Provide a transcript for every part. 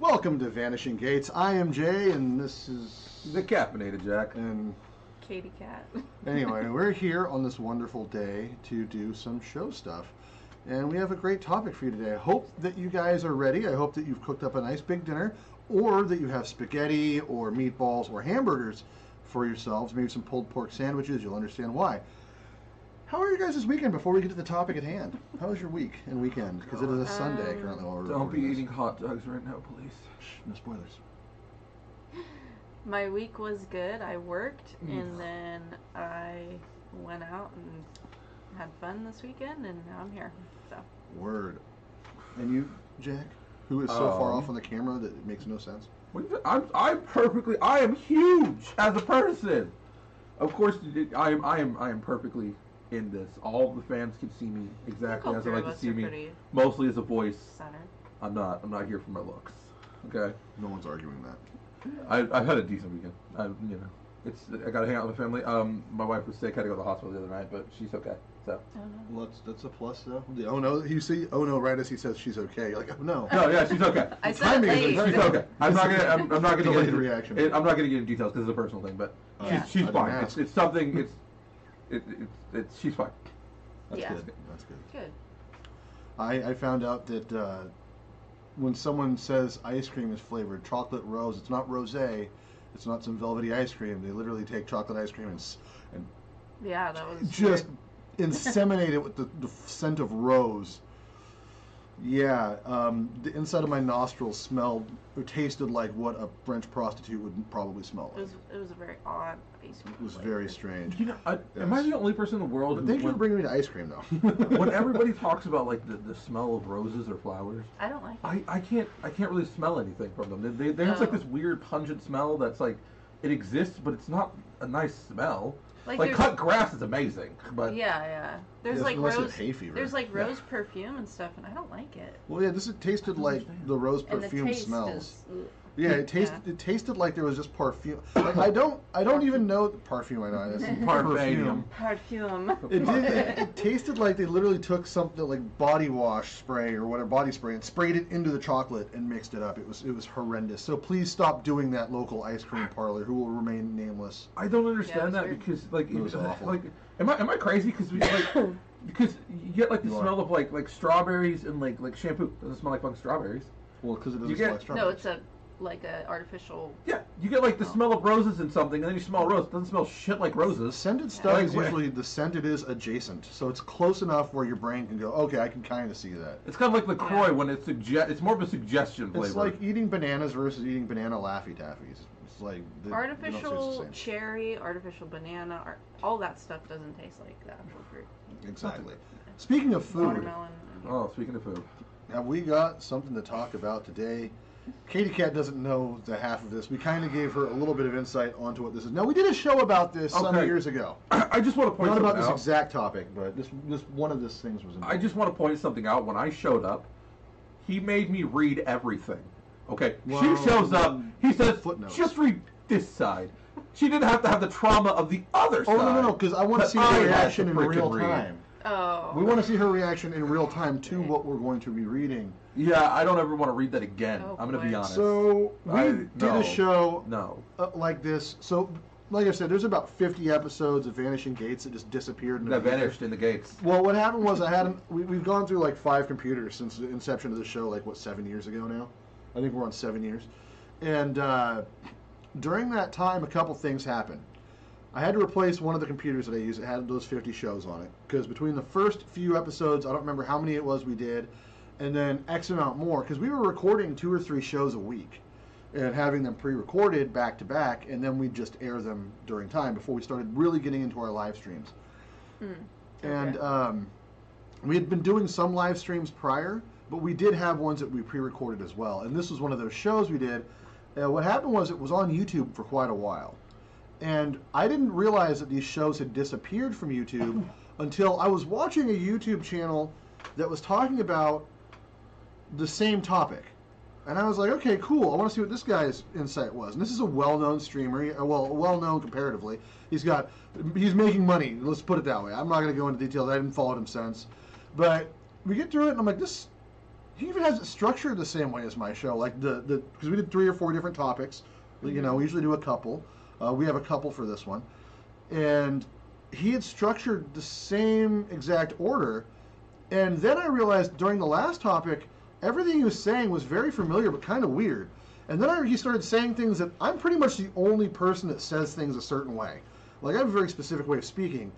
Welcome to Vanishing Gates. I am Jay, and this is The caffeinated Jack. And Katie Cat. anyway, we're here on this wonderful day to do some show stuff, and we have a great topic for you today. I hope that you guys are ready. I hope that you've cooked up a nice big dinner, or that you have spaghetti or meatballs or hamburgers for yourselves. Maybe some pulled pork sandwiches. You'll understand why. How are you guys this weekend? Before we get to the topic at hand, how was your week and weekend? Because it is a Sunday currently. While we're Don't be recording this. eating hot dogs right now, please. Shh, no spoilers. My week was good. I worked and then I went out and had fun this weekend, and now I'm here. So. Word. And you, Jack, who is so far off on the camera that it makes no sense? I am huge as a person. Of course, I am perfectly in this. All the fans can see me exactly as I like to see me. Mostly as a voice. Centered. I'm not here for my looks. Okay. No one's arguing that. I've had a decent weekend. I got to hang out with my family. My wife was sick. Had to go to the hospital the other night, but she's okay. So. Oh, no. Well, that's a plus, though. The oh no, you see, oh no, right as he says she's okay. You're like, oh no. No, yeah, she's okay. I said it late. She's okay. I'm not gonna get Delayed into reaction. I'm not gonna get into details because it's a personal thing, but Yeah. she's I fine. didn't ask. It's something. She's fine. That's Yeah. good. That's good. Good. I found out that when someone says ice cream is flavored chocolate rose, it's not rosé. It's not some velvety ice cream. They literally take chocolate ice cream and Yeah, that was just weird. inseminate it with the scent of rose. Yeah, the inside of my nostrils smelled or tasted like what a French prostitute would probably smell like. It was a very odd ice cream. It was flavor. very strange. You know, am I the only person in the world But who, thank you for when, bringing me to ice cream, though. when everybody talks about like the smell of roses or flowers, I don't like it. I can't really smell anything from them. They have like this weird pungent smell that's like it exists, but it's not a nice smell. Like there's- cut grass is amazing, but Yeah. There's Yes, like unless rose. it's hay fever. There's like rose perfume and stuff, and I don't like it. Well, yeah, this tasted like understand. the rose And the perfume taste smells. is. Yeah, it tasted like there was just perfume. Like I don't even know perfume. I know that's Parfum. Perfume. It tasted like they literally took something like body wash spray or whatever, body spray, and sprayed it into the chocolate and mixed it up. It was horrendous. So please stop doing that, local ice cream parlor, who will remain nameless. I don't Yeah, understand it's that weird. because like It was awful. like am I crazy because because you get like the You are. smell of like strawberries and like shampoo doesn't smell like fucking strawberries. Well, because it doesn't You smell get- like strawberries. No, it's a artificial. Yeah, you get like the Oh. smell of roses in something, and then you smell a rose. It doesn't smell shit like The roses. scented stuff Like, is usually the scented is adjacent, so it's close enough where your brain can go, okay, I can kind of see that. It's kind of like LaCroix Yeah. when it's more of a suggestion flavor. It's like eating bananas versus eating banana Laffy Taffies. It's like they don't taste Artificial the same. cherry, artificial banana, all that stuff doesn't taste like the actual fruit. Exactly. Speaking of food, Watermelon. Oh, speaking of food. have we got something to talk about today? Katie Cat doesn't know the half of this. We kind of gave her a little bit of insight onto what this is. Now, we did a show about this some Okay. years ago. I just want to point Not something about this out. exact topic, but this one of these things was I just want to point something out. When I showed up, he made me read everything. Okay, Well, she shows up. He says, footnotes. "Just read this side." She didn't have to have the trauma of the other Oh, side. no, because I want to that see I her had reaction to in freaking real read. time. Oh. We want to see her reaction in real time to what we're going to be reading. Yeah, I don't ever want to read that again. Oh, I'm going to be boy. honest. So, we did no. a show No. like this. So, like I said, there's about 50 episodes of Vanishing Gates that just disappeared. That vanished in the gates. Well, what happened was we've gone through like 5 computers since the inception of the show, like 7 years ago now? I think we're on 7 years. And during that time, a couple things happened. I had to replace one of the computers that I used that had those 50 shows on it. Because between the first few episodes, I don't remember how many it was we did, and then X amount more, because we were recording 2 or 3 shows a week and having them pre-recorded back to back, and then we'd just air them during time before we started really getting into our live streams. And we had been doing some live streams prior, but we did have ones that we pre-recorded as well. And this was one of those shows we did. What happened was it was on YouTube for quite a while. And I didn't realize that these shows had disappeared from YouTube until I was watching a YouTube channel that was talking about the same topic. And I was like, okay, cool. I want to see what this guy's insight was. And this is a well-known streamer. Well, well-known comparatively. He's making money. Let's put it that way. I'm not going to go into details. I haven't followed him since. But we get through it, and I'm like, he even has it structured the same way as my show. Like because we did 3 or 4 different topics. You know, we usually do a couple. We have a couple for this one, and he had structured the same exact order. And then I realized during the last topic, everything he was saying was very familiar but kind of weird. And then he started saying things that I'm pretty much the only person that says things a certain way. Like, I have a very specific way of speaking.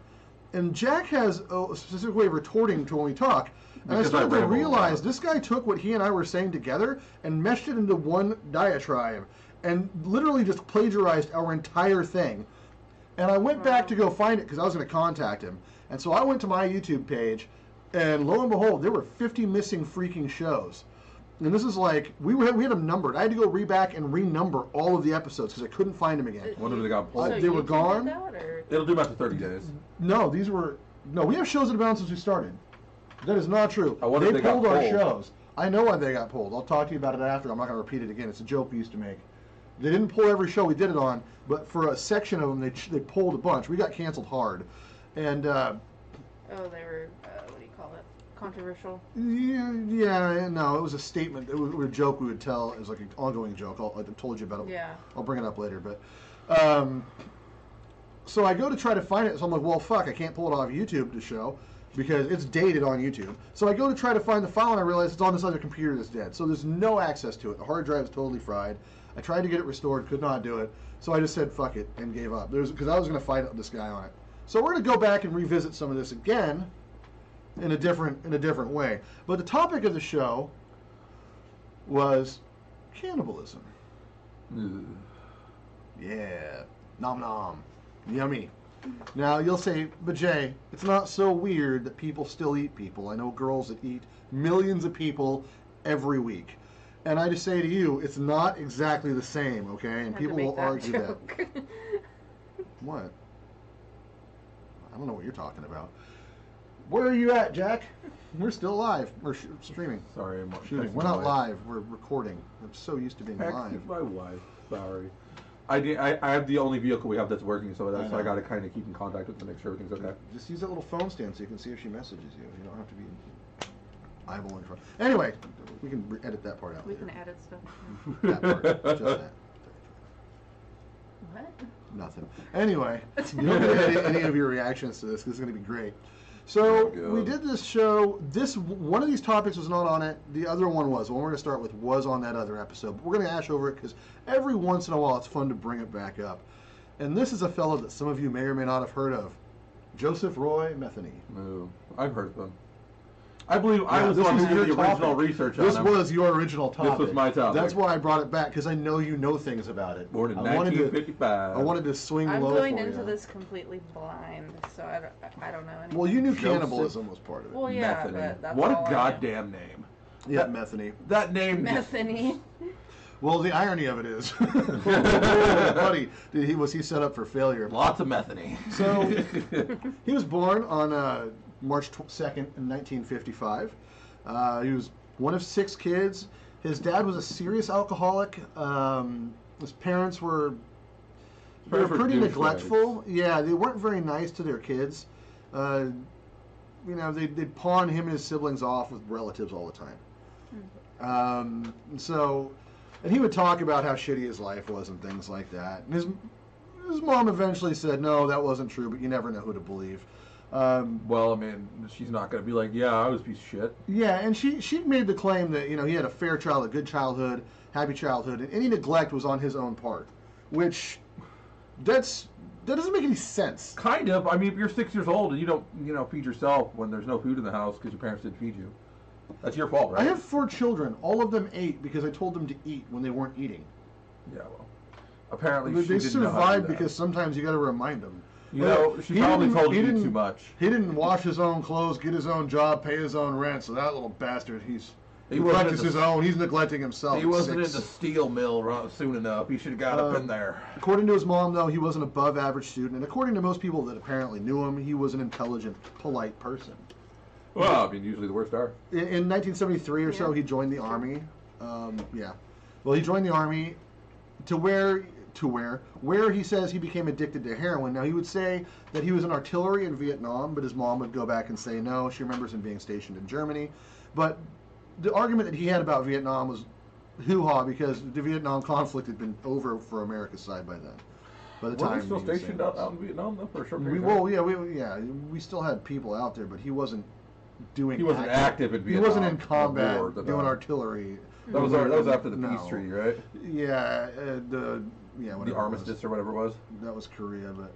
And Jack has a specific way of retorting to when we talk. And I started to realize this guy took what he and I were saying together and meshed it into one diatribe and literally just plagiarized our entire thing. And I went back to go find it because I was going to contact him. And so I went to my YouTube page, and lo and behold, there were 50 missing freaking shows. And this is like, we had them numbered. I had to go back and renumber all of the episodes because I couldn't find them again. Wonder if they got pulled. So they were gone. It'll do after 30 days. No, we have shows that have been on since we started. That is not true. I wonder if they pulled got our pulled. shows. I know why they got pulled. I'll talk to you about it after. I'm not going to repeat it again. It's a joke we used to make. They didn't pull every show we did it on, but for a section of them, they pulled a bunch. We got canceled hard. And, they were, what do you call it? Controversial? yeah, no, it was a statement. It was a joke we would tell. It was like an ongoing joke. I told you about it. Yeah. I'll bring it up later. But so I go to try to find it. So I'm like, well, fuck, I can't pull it off YouTube to show because it's dated on YouTube. So I go to try to find the file, and I realize it's on this other computer that's dead. So there's no access to it. The hard drive is totally fried. I tried to get it restored, could not do it. So I just said fuck it and gave up. Because I was going to fight this guy on it. So we're going to go back and revisit some of this again in a different way. But the topic of the show was cannibalism. Ugh. Yeah, nom nom, yummy. Now you'll say, but Jay, it's not so weird that people still eat people. I know girls that eat millions of people every week. And I just say to you, it's not exactly the same, okay? And people will argue that. What? I don't know what you're talking about. Where are you at, Jack? We're still live. We're streaming. Sorry, I'm Shooting. We're not live. We're recording. I'm so used to being live. Texted my wife. Sorry. I have the only vehicle we have that's working, so I got to kind of keep in contact with to make sure everything's okay. Just use that little phone stand so you can see if she messages you. You don't have to be eyeballing her. Anyway, we can edit that part out. We later. can edit stuff. That part, just that. What? Nothing. Anyway, you don't get any of your reactions to this. This is going to be great. So we did this show. One of these topics was not on it. The other one was. The one we're going to start with was on that other episode. But we're going to ash over it because every once in a while it's fun to bring it back up. And this is a fellow that some of you may or may not have heard of, Joseph Roy Metheny. No, I've heard of them. I believe I was this the one was who did your the original topic. research on This them. was your original topic. This was my topic. That's why I brought it back, because I know you know things about it. Born in I wanted 1955. I wanted to swing I'm low going for into you. this completely blind, so I don't know anything. Well, you knew Joseph- cannibalism was part of it. Well, yeah, Metheny. but that's What all a I goddamn name. Yeah, Metheny. That name. Metheny. Well, the irony of it is, buddy, he set up for failure. Lots of methany. So he was born on March 2nd in 1955. He was one of 6 kids. His dad was a serious alcoholic. His parents were pretty neglectful. Yeah, they weren't very nice to their kids. You know, they'd pawn him and his siblings off with relatives all the time. And he would talk about how shitty his life was and things like that. And his mom eventually said, no, that wasn't true, but you never know who to believe. Well, I mean, she's not going to be like, yeah, I was a piece of shit. Yeah, and she made the claim that, you know, he had a fair childhood, a good childhood, happy childhood, and any neglect was on his own part, which that doesn't make any sense. Kind of. I mean, if you're 6 years old and you don't, feed yourself when there's no food in the house because your parents didn't feed you, that's your fault, right? I have 4 children. All of them ate because I told them to eat when they weren't eating. Yeah, well, apparently They she didn't know how to do survived that. because sometimes you got to remind them. She probably told you too much. He didn't wash his own clothes, get his own job, pay his own rent. So that little bastard, he wasn't practiced in his own. He's neglecting himself. He wasn't in the steel mill soon enough. He should have got up in there. According to his mom, though, he was an above-average student, and according to most people that apparently knew him, he was an intelligent, polite person. Well, I mean, usually the worst are. In 1973 or so, he joined the Army. Well, he joined the Army to where he says he became addicted to heroin. Now, he would say that he was in artillery in Vietnam, but his mom would go back and say no, she remembers him being stationed in Germany. But the argument that he had about Vietnam was hoo-ha because the Vietnam conflict had been over for America's side by then. By the Were time we still he was stationed saying out in Vietnam though for a short we, period of time? well, yeah, we still had people out there, but he wasn't doing. He wasn't active in He Vietnam. wasn't in combat war, doing artillery. That was after the peace treaty, right? Yeah, whatever The armistice or whatever it was. That was Korea, but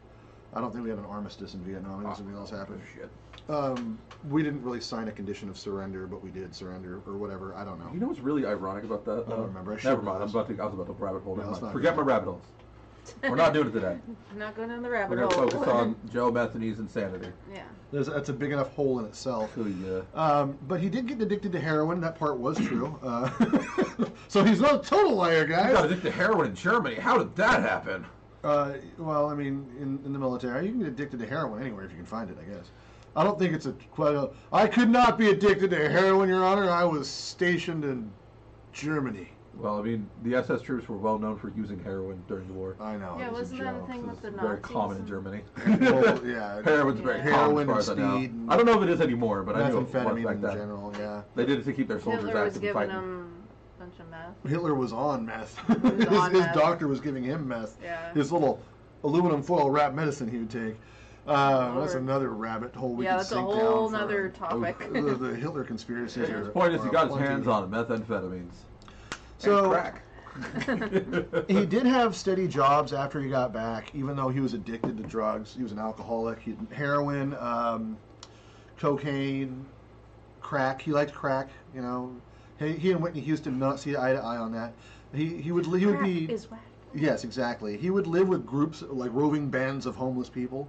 I don't think we had an armistice in Vietnam. I think something else happened. Shit. We didn't really sign a condition of surrender, but we did surrender or whatever. I don't know. You know what's really ironic about that? I don't remember. Never mind. I was about to rabbit hole. No, Never it's mind. not Forget good. my rabbit holes. We're not doing it today. Not going in the We're rabbit going to hole. focus on Joe Methane's insanity. Yeah. That's a big enough hole in itself. Oh, yeah. But he did get addicted to heroin. That part was true. So he's not a total liar, He got guys. addicted to heroin in Germany. How did that happen? Well, I mean, in the military, you can get addicted to heroin anywhere if you can find it, I guess. I don't think it's I could not be addicted to heroin, Your Honor. I was stationed in Germany. Well, I mean, the SS troops were well known for using heroin during the war. I know. Yeah, it was wasn't a that a joke. thing with the It's Nazis? very common in Germany. Well, yeah. Heroin's very Yeah. common Heroin as far as I know. and speed and I don't know if it is anymore, but I knew it was Methamphetamine back in then. general, yeah. They did it to keep their soldiers Hitler was active and giving fighting. them a bunch of meth. Hitler was on meth. was on his meth. doctor was giving him meth. Yeah. His little aluminum foil wrapped medicine he would take. That's Lord. another rabbit hole we Yeah, could that's a sink whole down nother for. topic. The Hitler conspiracies. The are- point is, he are got his plenty. hands on methamphetamines. So and crack. he did have steady jobs after he got back, even though he was addicted to drugs. He was an alcoholic. He heroin, cocaine, crack. He liked crack. You know, he and Whitney Houston did not see eye to eye on that. He would be. Is whack. Yes, exactly. He would live with groups, like roving bands of homeless people.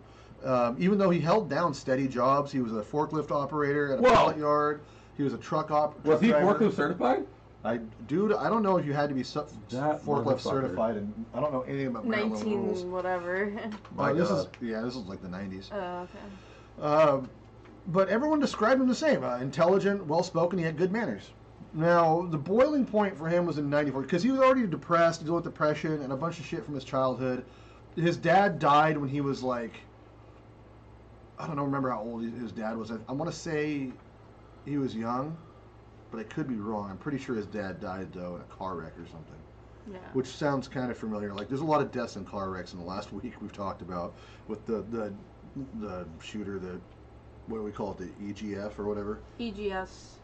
Even though he held down steady jobs, he was a forklift operator at a Whoa. pallet yard. He was a truck Was he driver. forklift certified? I don't know if you had to be That forklift motherfucker. certified, and I don't know anything about Maryland 19 rules. whatever. My This God. is like the 90s. Oh, okay. But everyone described him the same: intelligent, well-spoken. He had good manners. Now, the boiling point for him was in '94 because he was already depressed, dealing with depression and a bunch of shit from his childhood. His dad died when he was like, I don't know, remember how old his dad was. I want to say he was young, but I could be wrong. I'm pretty sure his dad died though in a car wreck or something. Yeah. Which sounds kind of familiar. Like there's a lot of deaths in car wrecks in the last week we've talked about with the shooter, what do we call it, the EGF or whatever? EGS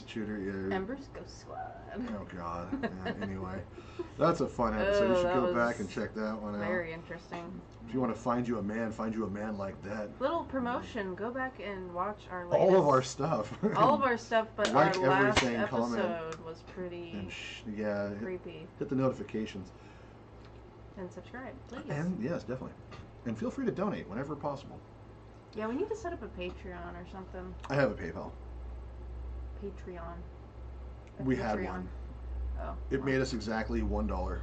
shooter. Yeah. Embers Ghost Squad. Oh God. Yeah, anyway, that's a fun episode. You should that go was back and check that one out. Very interesting. If you want to find you a man like that. Little promotion. Go back and watch our latest. All of our stuff. All of our stuff, but Like our last everything, comment. episode was pretty And yeah, creepy. hit the notifications. And subscribe, please. And yes, definitely. And feel free to donate whenever possible. Yeah, we need to set up a Patreon or something. I have a PayPal. Patreon. A We had Patreon. one. Oh. It made us exactly $1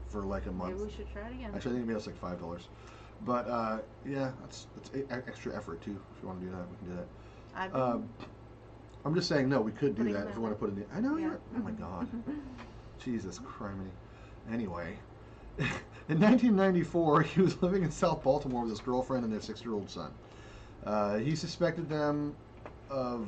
for like a month. Maybe we should try it again. Actually, I think it made us like $5. But yeah, that's extra effort too. If you want to do that, we can do that. I've been I'm just saying, no, we could do putting that that if we want to put it in. I know Yeah. you're. Oh my God. Jesus criminy. Anyway, in 1994, he was living in South Baltimore with his girlfriend and their 6-year-old son. He suspected them of.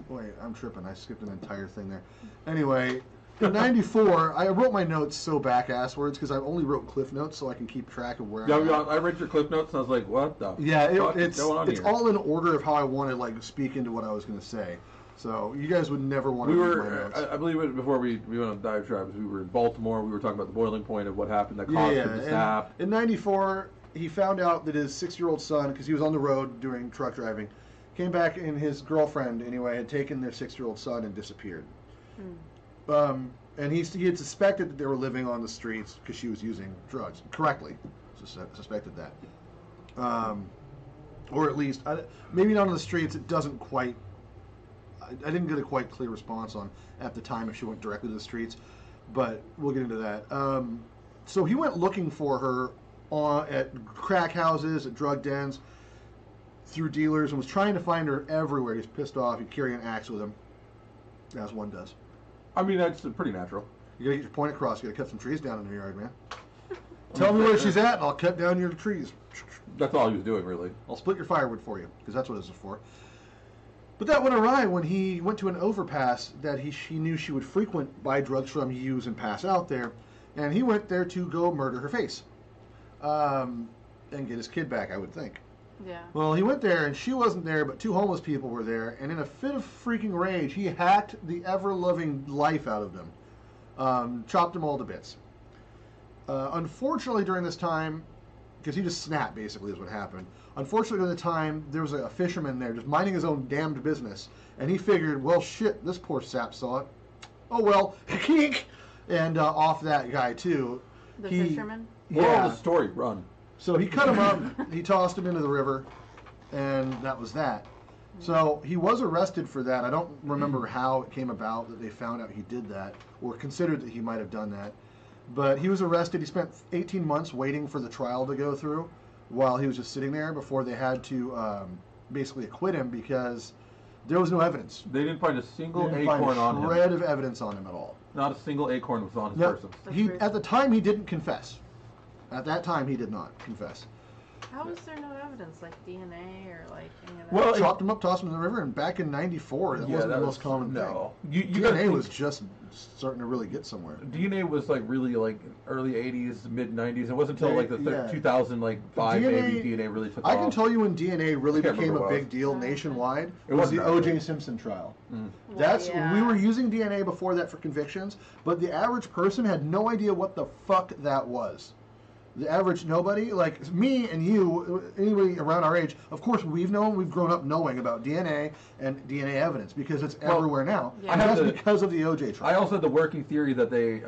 Wait, I'm tripping. I skipped an entire thing there. Anyway, in '94, I wrote my notes so back-asswards because I only wrote cliff notes so I can keep track of where. Yeah, I'm at. I read your clip notes and I was like, what the Yeah, fuck is it's going on it's here? all in order of how I want to like speak into what I was going to say. So you guys would never want We to read my were, notes. I believe before we went on diatribes, we were in Baltimore. We were talking about the boiling point of what happened that caused him to snap. In '94, he found out that his 6-year-old son, because he was on the road doing truck driving, came back and his girlfriend, anyway, had taken their 6-year-old son and disappeared. And he had suspected that they were living on the streets because she was using drugs. Correctly suspected that. Or at least, maybe not on the streets. It doesn't quite... I didn't get a quite clear response on at the time if she went directly to the streets, but we'll get into that. So he went looking for her at crack houses, at drug dens, through dealers, and was trying to find her everywhere. He's pissed off. He'd carry an axe with him, as one does. I mean, that's pretty natural. You gotta get your point across. You gotta cut some trees down in the yard, man. Tell me where she's at, and I'll cut down your trees. That's all he was doing, really. I'll split your firewood for you, because that's what this is for. But that went awry when he went to an overpass that she knew she would frequent, buy drugs from, use, and pass out there. And he went there to go murder her face. And get his kid back, I would think. Yeah. Well, he went there, and she wasn't there, but 2 homeless people were there. And in a fit of freaking rage, he hacked the ever-loving life out of them. Chopped them all to bits. Unfortunately, during this time, because he just snapped, basically, is what happened. Unfortunately, during the time, there was a fisherman there just minding his own damned business. And he figured, well, shit, this poor sap saw it. Oh, well, and off that guy, too. The fisherman? Moral of the story, run. So he cut him up, he tossed him into the river, and that was that. So he was arrested for that. I don't remember how it came about that they found out he did that, or considered that he might have done that. But he was arrested. He spent 18 months waiting for the trial to go through while he was just sitting there before they had to basically acquit him because there was no evidence. They didn't find a single They didn't acorn find on a him. shred of evidence on him at all. Not a single acorn was on his No, person. at the time, he didn't confess. At that time, he did not confess. How is there no evidence, like DNA or like any of that? Well, Chopped him up, tossed him in the river, and back in '94, that wasn't the most common no. thing. You gotta DNA think, was just starting to really get somewhere. DNA was like really like early '80s, mid '90s. It wasn't until like the Yeah. 2005 maybe DNA really took off. I can tell you when DNA really Can't became remember a what it big deal nationwide. It was the wasn't that O.J. big. Simpson trial. Mm. That's yeah. we were using DNA before that for convictions, but the average person had no idea what the fuck that was. The average nobody, like me and you, anybody around our age, of course we've grown up knowing about DNA and DNA evidence because it's everywhere now. Yeah. And I have that's the- because of the OJ trial. I also had the working theory that they,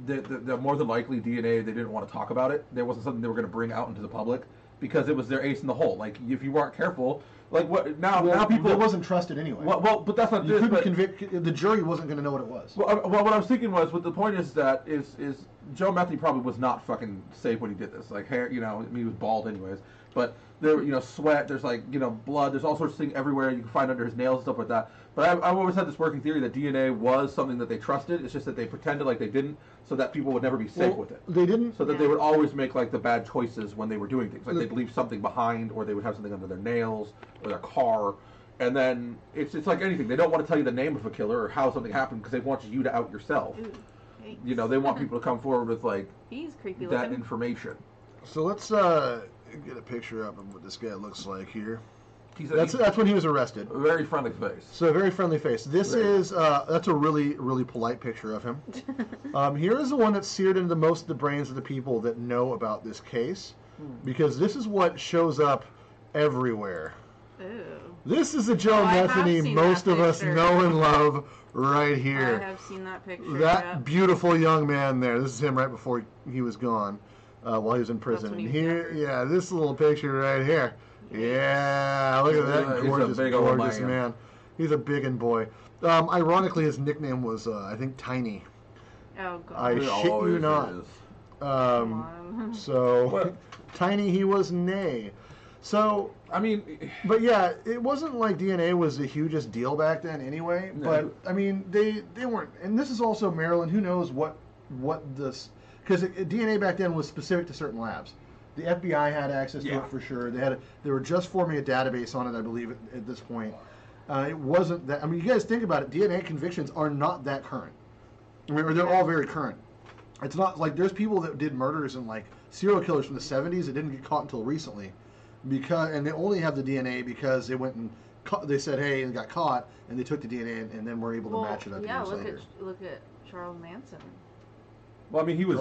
that more than likely DNA, they didn't want to talk about it. There wasn't something they were going to bring out into the public because it was their ace in the hole. Like if you weren't careful, like what now? Well, now people it wasn't trusted anyway. Well, but that's not you this. couldn't But, convict. The jury wasn't going to know what it was. well, what I was thinking was, what the point is that is Joe Metheny probably was not fucking safe when he did this. Like hair, I mean, he was bald anyways. But there, sweat. There's like, blood. There's all sorts of things everywhere. You can find under his nails and stuff like that. But I've always had this working theory that DNA was something that they trusted. It's just that they pretended like they didn't, so that people would never be safe with it. They didn't. So that they would always make like the bad choices when they were doing things. Like they'd leave something behind, or they would have something under their nails or their car. And then it's like anything. They don't want to tell you the name of a killer or how something happened because they want you to out yourself. Ooh, yikes. They want people to come forward with like He's creepy that looking. information. So let's get a picture up of what this guy looks like here. He's That's when he was arrested. a very friendly face. So a very friendly face. This is that's a really really polite picture of him. Here is the one that's seared into most of the brains of the people that know about this case, because this is what shows up everywhere. Ooh. This is the Joe I have Metheny seen most that of us picture. know and love right I here. have seen that picture. That yep. beautiful young man there. This is him right before he was gone, while he was in prison. when And he was here, younger. yeah, this little picture right here. Yeah, look at that He's a gorgeous, big old gorgeous man. man. He's a big and boy. Ironically, his nickname was, I think, Tiny. Oh god. I It shit you always not. is. Come on. So, What? Tiny he was nay. So, I mean, but yeah, it wasn't like DNA was the hugest deal back then anyway. No. But I mean, they weren't. And this is also Maryland. Who knows what this? Because DNA back then was specific to certain labs. The FBI had access to Yeah. it for sure. They were just forming a database on it, I believe, at this point. It wasn't that. I mean, you guys think about it. DNA convictions are not that current. I mean, or they're all very current. It's not like there's people that did murders and like serial killers from the 70s that didn't get caught until recently, and they only have the DNA because they went and they said hey and got caught and they took the DNA and then were able to match it up yeah, years later. look at Charles Manson. well, I mean, he was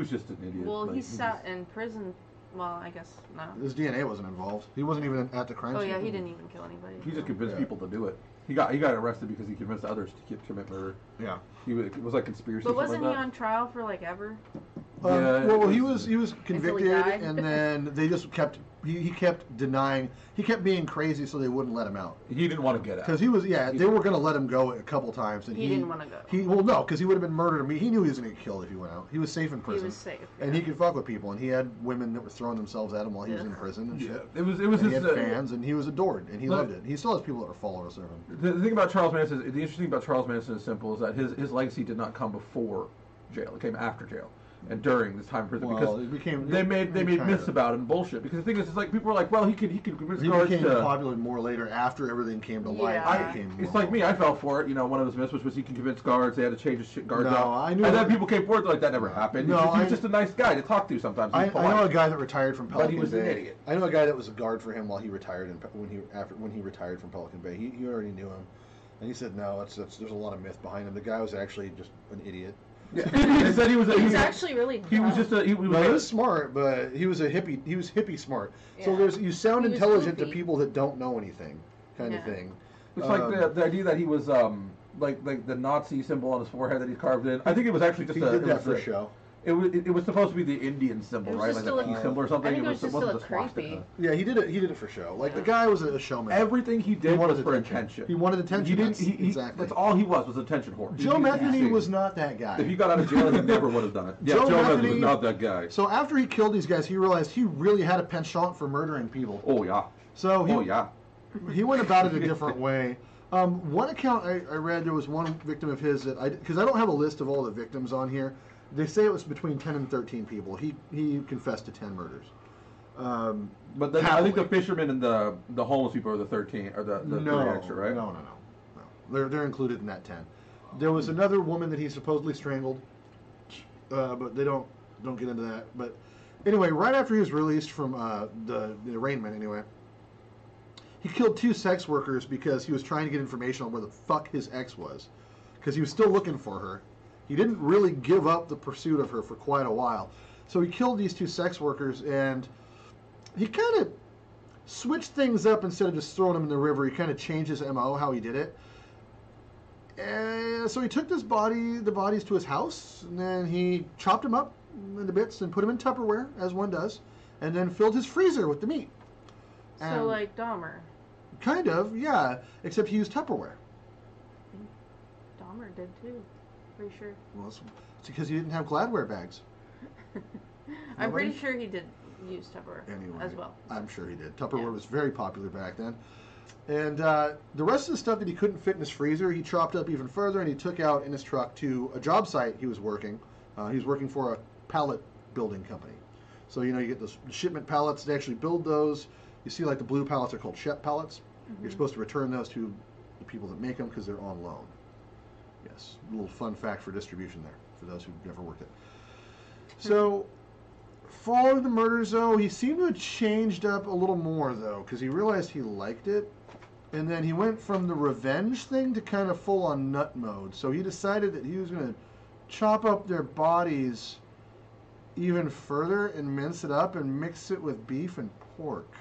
just an idiot. Well, Like, he sat in prison. Well, I guess no. His DNA wasn't involved. He wasn't even at the crime Oh scene. yeah, he didn't even kill anybody. He just convinced Yeah. people to do it. He got arrested because he convinced others to commit murder. Yeah. It was like conspiracy. But or something wasn't like he that. on trial for like ever? Yeah, well, it he was- was convicted, died. and then they just kept he kept denying. He kept being crazy, so they wouldn't let him out. He didn't want to get out. Because he was, they were going to let him go a couple times, and He didn't wanna go. No, because he would have been murdered. I mean, he knew he was going to get killed if he went out. He was safe in prison. He was safe. and he could fuck with people, and he had women that were throwing themselves at him while he was Yeah. in prison and Yeah, shit. it was And he his had fans, and he was adored, and he Look- loved it. He still has people that are followers of him. The thing about Charles Manson, the interesting thing about Charles Manson is simple, is that his legacy did not come before jail. It came after jail. and during this time in prison Well, because they made myths about him, bullshit. Because the thing is, it's like people were like, well, he could convince guards became to. popular more later after everything came to light. Yeah. It's like me. I fell for it. You know, one of his myths was he can convince guards. They had to change his shit guards No, out. I knew and that- then people came forward like that never happened. No, he was just a nice guy to talk to sometimes. I He's polite. know a guy that retired from Pelican But he was an Bay. idiot. I know a guy that was a guard for him while he retired when he retired from Pelican Bay. He already knew him, and he said no. There's a lot of myth behind him. The guy was actually just an idiot. Yeah. He said he was. He's actually really dumb. He was just a. He was, No, he was smart, but he was a hippie. He was hippie smart. So Yeah. you sound He was intelligent to goofy. people that don't know anything, kind of Yeah. thing. It's like the idea that he was like the Nazi symbol on his forehead that he carved in. I think it was actually just He did that for show. It was supposed to be the Indian symbol, It was right? just Like to the look- peace symbol or something. I think it was just to wasn't look the swastika. creepy. Yeah, he did it for show. Like the Yeah. guy was a showman. Everything he did wanted was for attention. attention. He wanted attention. He didn't. That's- exactly. That's all he was attention whore. Joe He- Metheny was not that guy. If he got out of jail, he never would have done it. Yeah, Joe Joe Metheny Metheny- was not that guy. So after he killed these guys, he realized he really had a penchant for murdering people. Oh yeah. So Oh yeah. he went about it a different way. One account I read, there was one victim of his that because I don't have a list of all the victims on here. They say it was between 10 and 13 people. He confessed to 10 murders. But then I think the fishermen and the homeless people are the 13 or the no, 3 extra, right? No. They're included in that 10. There was another woman that he supposedly strangled, but they don't get into that. But anyway, right after he was released from the arraignment, anyway, he killed 2 sex workers because he was trying to get information on where the fuck his ex was, because he was still looking for her. He didn't really give up the pursuit of her for quite a while. So he killed these 2 sex workers, and he kind of switched things up. Instead of just throwing them in the river, he kind of changed his MO, how he did it. And so he took the bodies to his house, and then he chopped them up into bits and put them in Tupperware, as one does, and then filled his freezer with the meat. So And like Dahmer. kind of, yeah, except he used Tupperware. Dahmer did too. Pretty sure. Well, it's because he didn't have Gladware bags. I'm Nobody? pretty sure he did use Tupperware Anyway, as well. I'm sure he did. Tupperware Yeah. was very popular back then. And the rest of the stuff that he couldn't fit in his freezer, he chopped up even further, and he took out in his truck to a job site he was working. He was working for a pallet building company. So, you get those shipment pallets. They actually build those. You see, like, the blue pallets are called Shep pallets. Mm-hmm. You're supposed to return those to the people that make them because they're on loan. Yes, a little fun fact for distribution there, for those who've never worked it. So, following the murders, though, he seemed to have changed up a little more, though, because he realized he liked it. And then he went from the revenge thing to kind of full-on nut mode. So he decided that he was going to chop up their bodies even further and mince it up and mix it with beef and pork.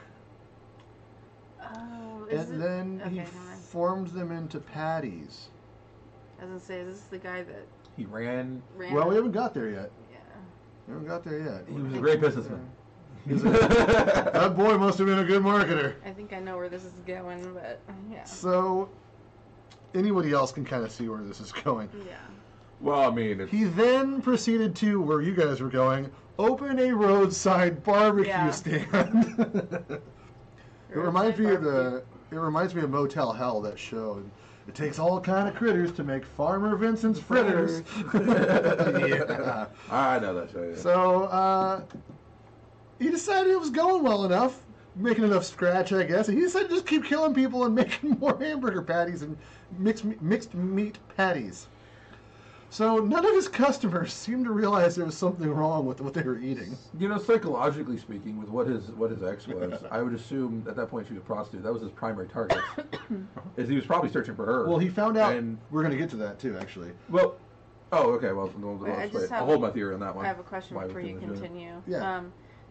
Oh, is And it? then Okay, he never mind. formed them into patties. I was gonna say, is this the guy that He ran. ran? Well, we haven't got there yet. Yeah. We haven't got there yet. He was a great businessman. That boy must have been a good marketer. I think I know where this is going, but yeah. So, anybody else can kind of see where this is going. Yeah. Well, I mean, it's, He then proceeded to, where you guys were going, open a roadside barbecue Yeah. stand. It reminds me of Barbecue. it reminds me of Motel Hell, that show. It takes all kind of critters to make Farmer Vincent's fritters. Yeah. I know that show. Yeah. So he decided it was going well enough, making enough scratch, I guess. And he decided to just keep killing people and making more hamburger patties and mixed meat patties. So none of his customers seemed to realize there was something wrong with what they were eating. Psychologically speaking, with what his ex was, I would assume at that point she was a prostitute. That was his primary target. Is he was probably searching for her. Well, he found out. And We're going to get to that too, actually. well, oh, okay. Well, Wait, I just I'll have- hold my theory on that one. I have a question Why before you was he doing it? continue. Yeah.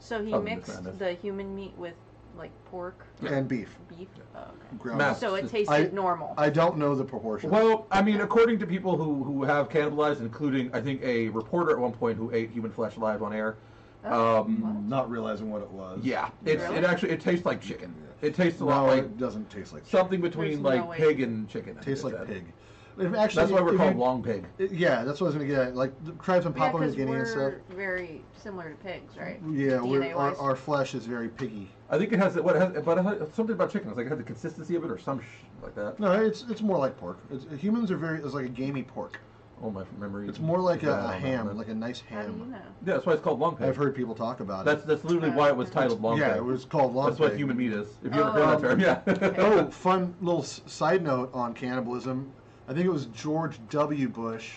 So he Other than mixed sadness. the human meat with like pork, And beef. beef. Oh, okay. Ground Mass- up. So it I- tasted normal. I don't know the proportions. Well, I mean, according to people who have cannibalized, including I think a reporter at one point who ate human flesh live on air. Oh, what? Not realizing what it was. Yeah, Really? it tastes like chicken. It tastes a lot No, like it doesn't taste like something between There's like no way. pig and chicken. I It tastes think like it said. pig. If actually, That's why we're if called you- long pig. Yeah, that's what I was going to get at. Like the tribes in Yeah, Papua New 'cause Guinea and stuff. we're very similar to pigs, right? Yeah, DNA-wise. our flesh is very piggy. I think it has something about chicken. It's like it has the consistency of it or some like that. No, it's more like pork. Humans are it's like a gamey pork. Oh, my memory. It's more like a bad on ham, that. like a nice How do you ham. know? Yeah, that's why it's called long pig. I've heard people talk about That's literally why it was titled long pig. Yeah, it was called long That's pig. what human meat is. If you ever heard that term, yeah. Oh, fun little side note on cannibalism. I think it was George W. Bush.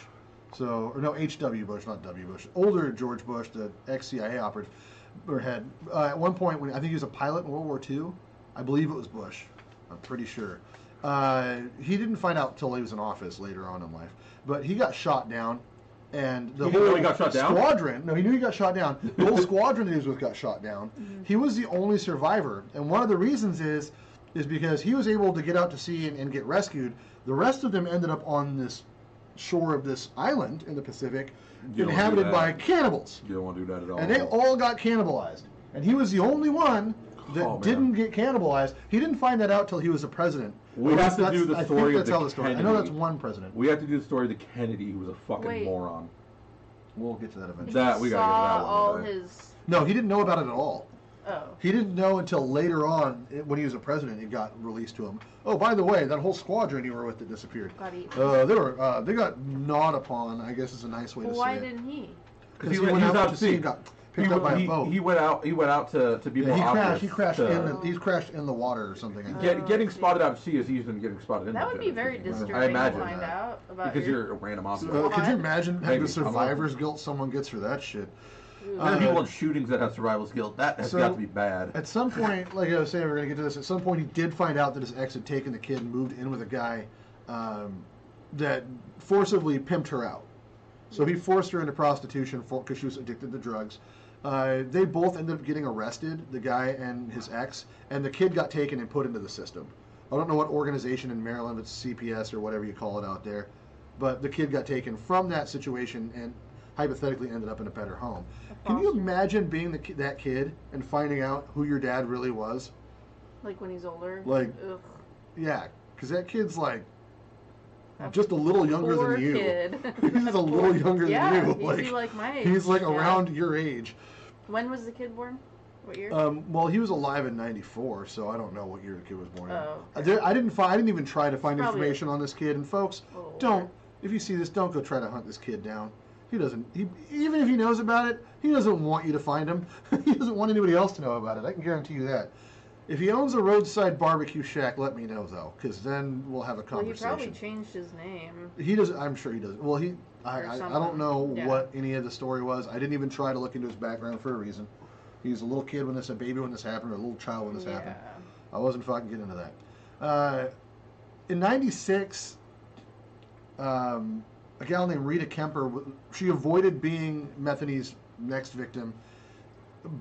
So, or no, H.W. Bush, not W. Bush. Older George Bush, the ex-CIA operative, or head. At one point, when I think he was a pilot in World War II, I believe it was Bush. I'm pretty sure. He didn't find out until he was in office later on in life. But he got shot down, and the He didn't know he got shot down? squadron. No, he knew he got shot down. The whole squadron that he was with got shot down. He was the only survivor, and one of the reasons is because he was able to get out to sea and get rescued. The rest of them ended up on this shore of this island in the Pacific, You don't inhabited do that. by cannibals, You don't want to do that at all. and they all got cannibalized. And he was the only one that Oh, man. didn't get cannibalized. He didn't find that out till he was a president. We have to do the I story think of that's the how the story. I know Kennedy. that's one president. We have to do the story of the Kennedy, who was a fucking Wait. moron. We'll get to that eventually. That- we gotta get to saw that one all today. his. No, he didn't know about it at all. Oh. He didn't know until later on, when he was a president, it got released to him. Oh, by the way, that whole squadron you were with that disappeared. Got eaten. They got gnawed upon, I guess is a nice way Well, to why say it. didn't he? Because he went out to sea and got picked up by a boat. He went out to be Yeah, more he crashed obvious. he crashed in the water or something. I think. Getting I see. spotted out at sea is easier than getting spotted in That the would be very I disturbing imagine to find that. out about. Because you're a random object. Could you imagine Maybe. the survivor's guilt someone gets for that shit? There are people in shootings that have survival guilt. That has So- got to be bad. At some point, like I was saying, we're going to get to this. At some point, he did find out that his ex had taken the kid and moved in with a guy that forcibly pimped her out. So he forced her into prostitution because she was addicted to drugs. They both ended up getting arrested, the guy and his ex, and the kid got taken and put into the system. I don't know what organization in Maryland, it's CPS or whatever you call it out there, but the kid got taken from that situation and hypothetically ended up in a better home. Can you imagine being that kid and finding out who your dad really was? Like when he's older. Like- Ugh. Yeah, because that kid's like just a little younger Poor than you. kid. He's a little younger Yeah, than you. he's like my age. He's like yeah. around your age. When was the kid born? What year? Well, he was alive in '94, so I don't know what year the kid was born in. Oh, I didn't even try to find Probably information on this kid. And folks, Oh, don't. If you see this, don't go try to hunt this kid down. He doesn't. Even if he knows about it, he doesn't want you to find him. He doesn't want anybody else to know about it. I can guarantee you that. If he owns a roadside barbecue shack, let me know though, because then we'll have a well, he conversation. probably changed his name. He does. I'm sure he does. Well, I don't something. know Yeah. what any of the story was. I didn't even try to look into his background for a reason. He was a little kid when a baby when this happened, or a little child when this happened. I wasn't fucking getting into that. In '96, a gal named Rita Kemper, she avoided being Methany's next victim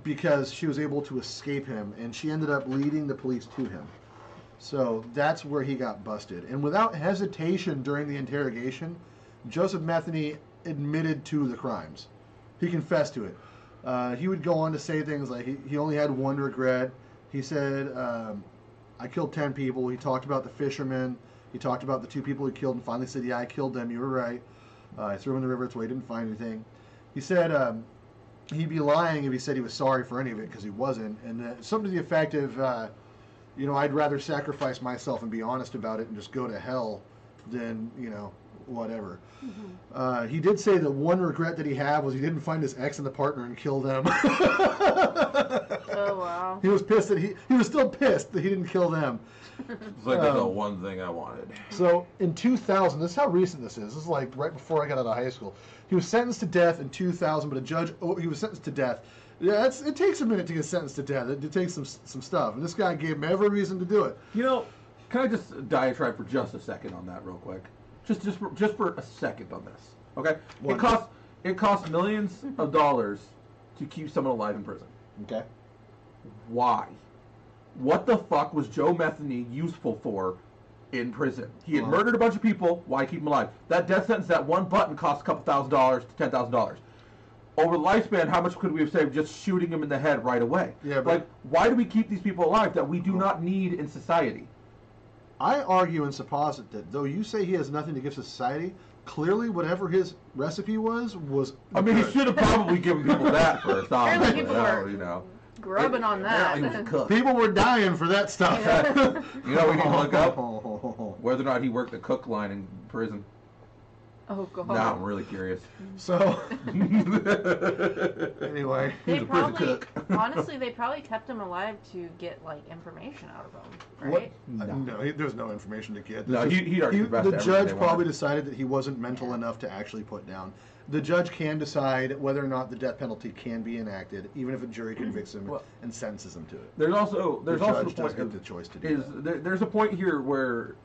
because she was able to escape him, and she ended up leading the police to him. So that's where he got busted. And without hesitation during the interrogation, Joseph Metheny admitted to the crimes. He confessed to it. He would go on to say things like he only had one regret. He said, I killed 10 people. He talked about the fishermen. He talked about the 2 people he killed and finally said, yeah, I killed them. You were right. I threw them in the river. That's why he didn't find anything. He said he'd be lying if he said he was sorry for any of it because he wasn't. And something to the effect of, I'd rather sacrifice myself and be honest about it and just go to hell than, whatever. Mm-hmm. He did say that one regret that he had was he didn't find his ex and the partner and kill them. Oh wow. He was pissed that he was still pissed that he didn't kill them. It's like that's the one thing I wanted. So in 2000, this is how recent this is. This is like right before I got out of high school. He was sentenced to death in 2000, but a judge. Oh, he was sentenced to death. Yeah, it takes a minute to get sentenced to death. It takes some stuff, and this guy gave him every reason to do it. Can I just diatribe for just a second on that real quick? Just for a second on this, okay? It costs millions of dollars to keep someone alive in prison. Okay. Why? What the fuck was Joe Metheny useful for in prison? He had murdered a bunch of people. Why keep him alive? That death sentence, that one button, cost a couple $1,000s to $10,000. Over the lifespan, how much could we have saved just shooting him in the head right away? Yeah, but why do we keep these people alive that we do not need in society? I argue and supposit that though you say he has nothing to give society, clearly whatever his recipe was. I mean, he should have probably given people that first. Apparently Honestly, people were grubbing on that. Apparently he was cooked. People were dying for that stuff. You know, we need to look up whether or not he worked the cook line in prison. Oh god. Now I'm really curious. So anyway, They He's a prison probably, cook. honestly, they probably kept him alive to get like information out of him, right? no, there's no information to get. No, he'd already confessed the to everything judge they probably wanted. decided that he wasn't mental enough to actually put down. The judge can decide whether or not the death penalty can be enacted, even if a jury convicts him Well, and sentences him to it. There's also The the judge does point get the choice to do is that. there's a point here where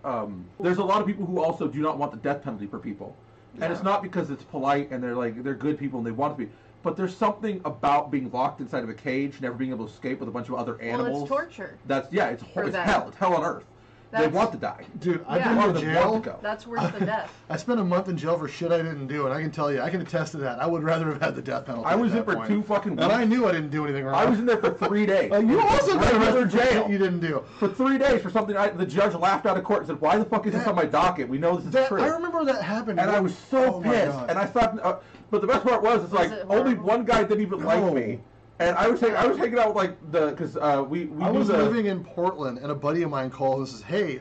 there's a lot of people who also do not want the death penalty for people, and it's not because it's polite and they're good people and they want to be, but there's something about being locked inside of a cage, never being able to escape with a bunch of other animals. Well, it's torture. That's it's For them. hell. It's hell on earth. They That's- want to die. Dude, I've Yeah. A lot been of to them want jail. to go. That's worse than death. I spent a month in jail for shit I didn't do, and I can tell you, I can attest to that. I would rather have had the death penalty. I was at in that for point. 2 fucking weeks. and I knew I didn't do anything wrong. I was in there for 3 days. You also got Regular arrested for jail. shit you didn't do. For 3 days for something the judge laughed out of court and said, "Why the fuck is this That- on my docket? We know this is true." I remember that happened. And I was so Oh my pissed. God. And I thought, but the best part was, it's like it only horrible? one guy didn't even like No. me, and I was hanging out with like because we I knew was the living in Portland, and a buddy of mine called and says, "Hey,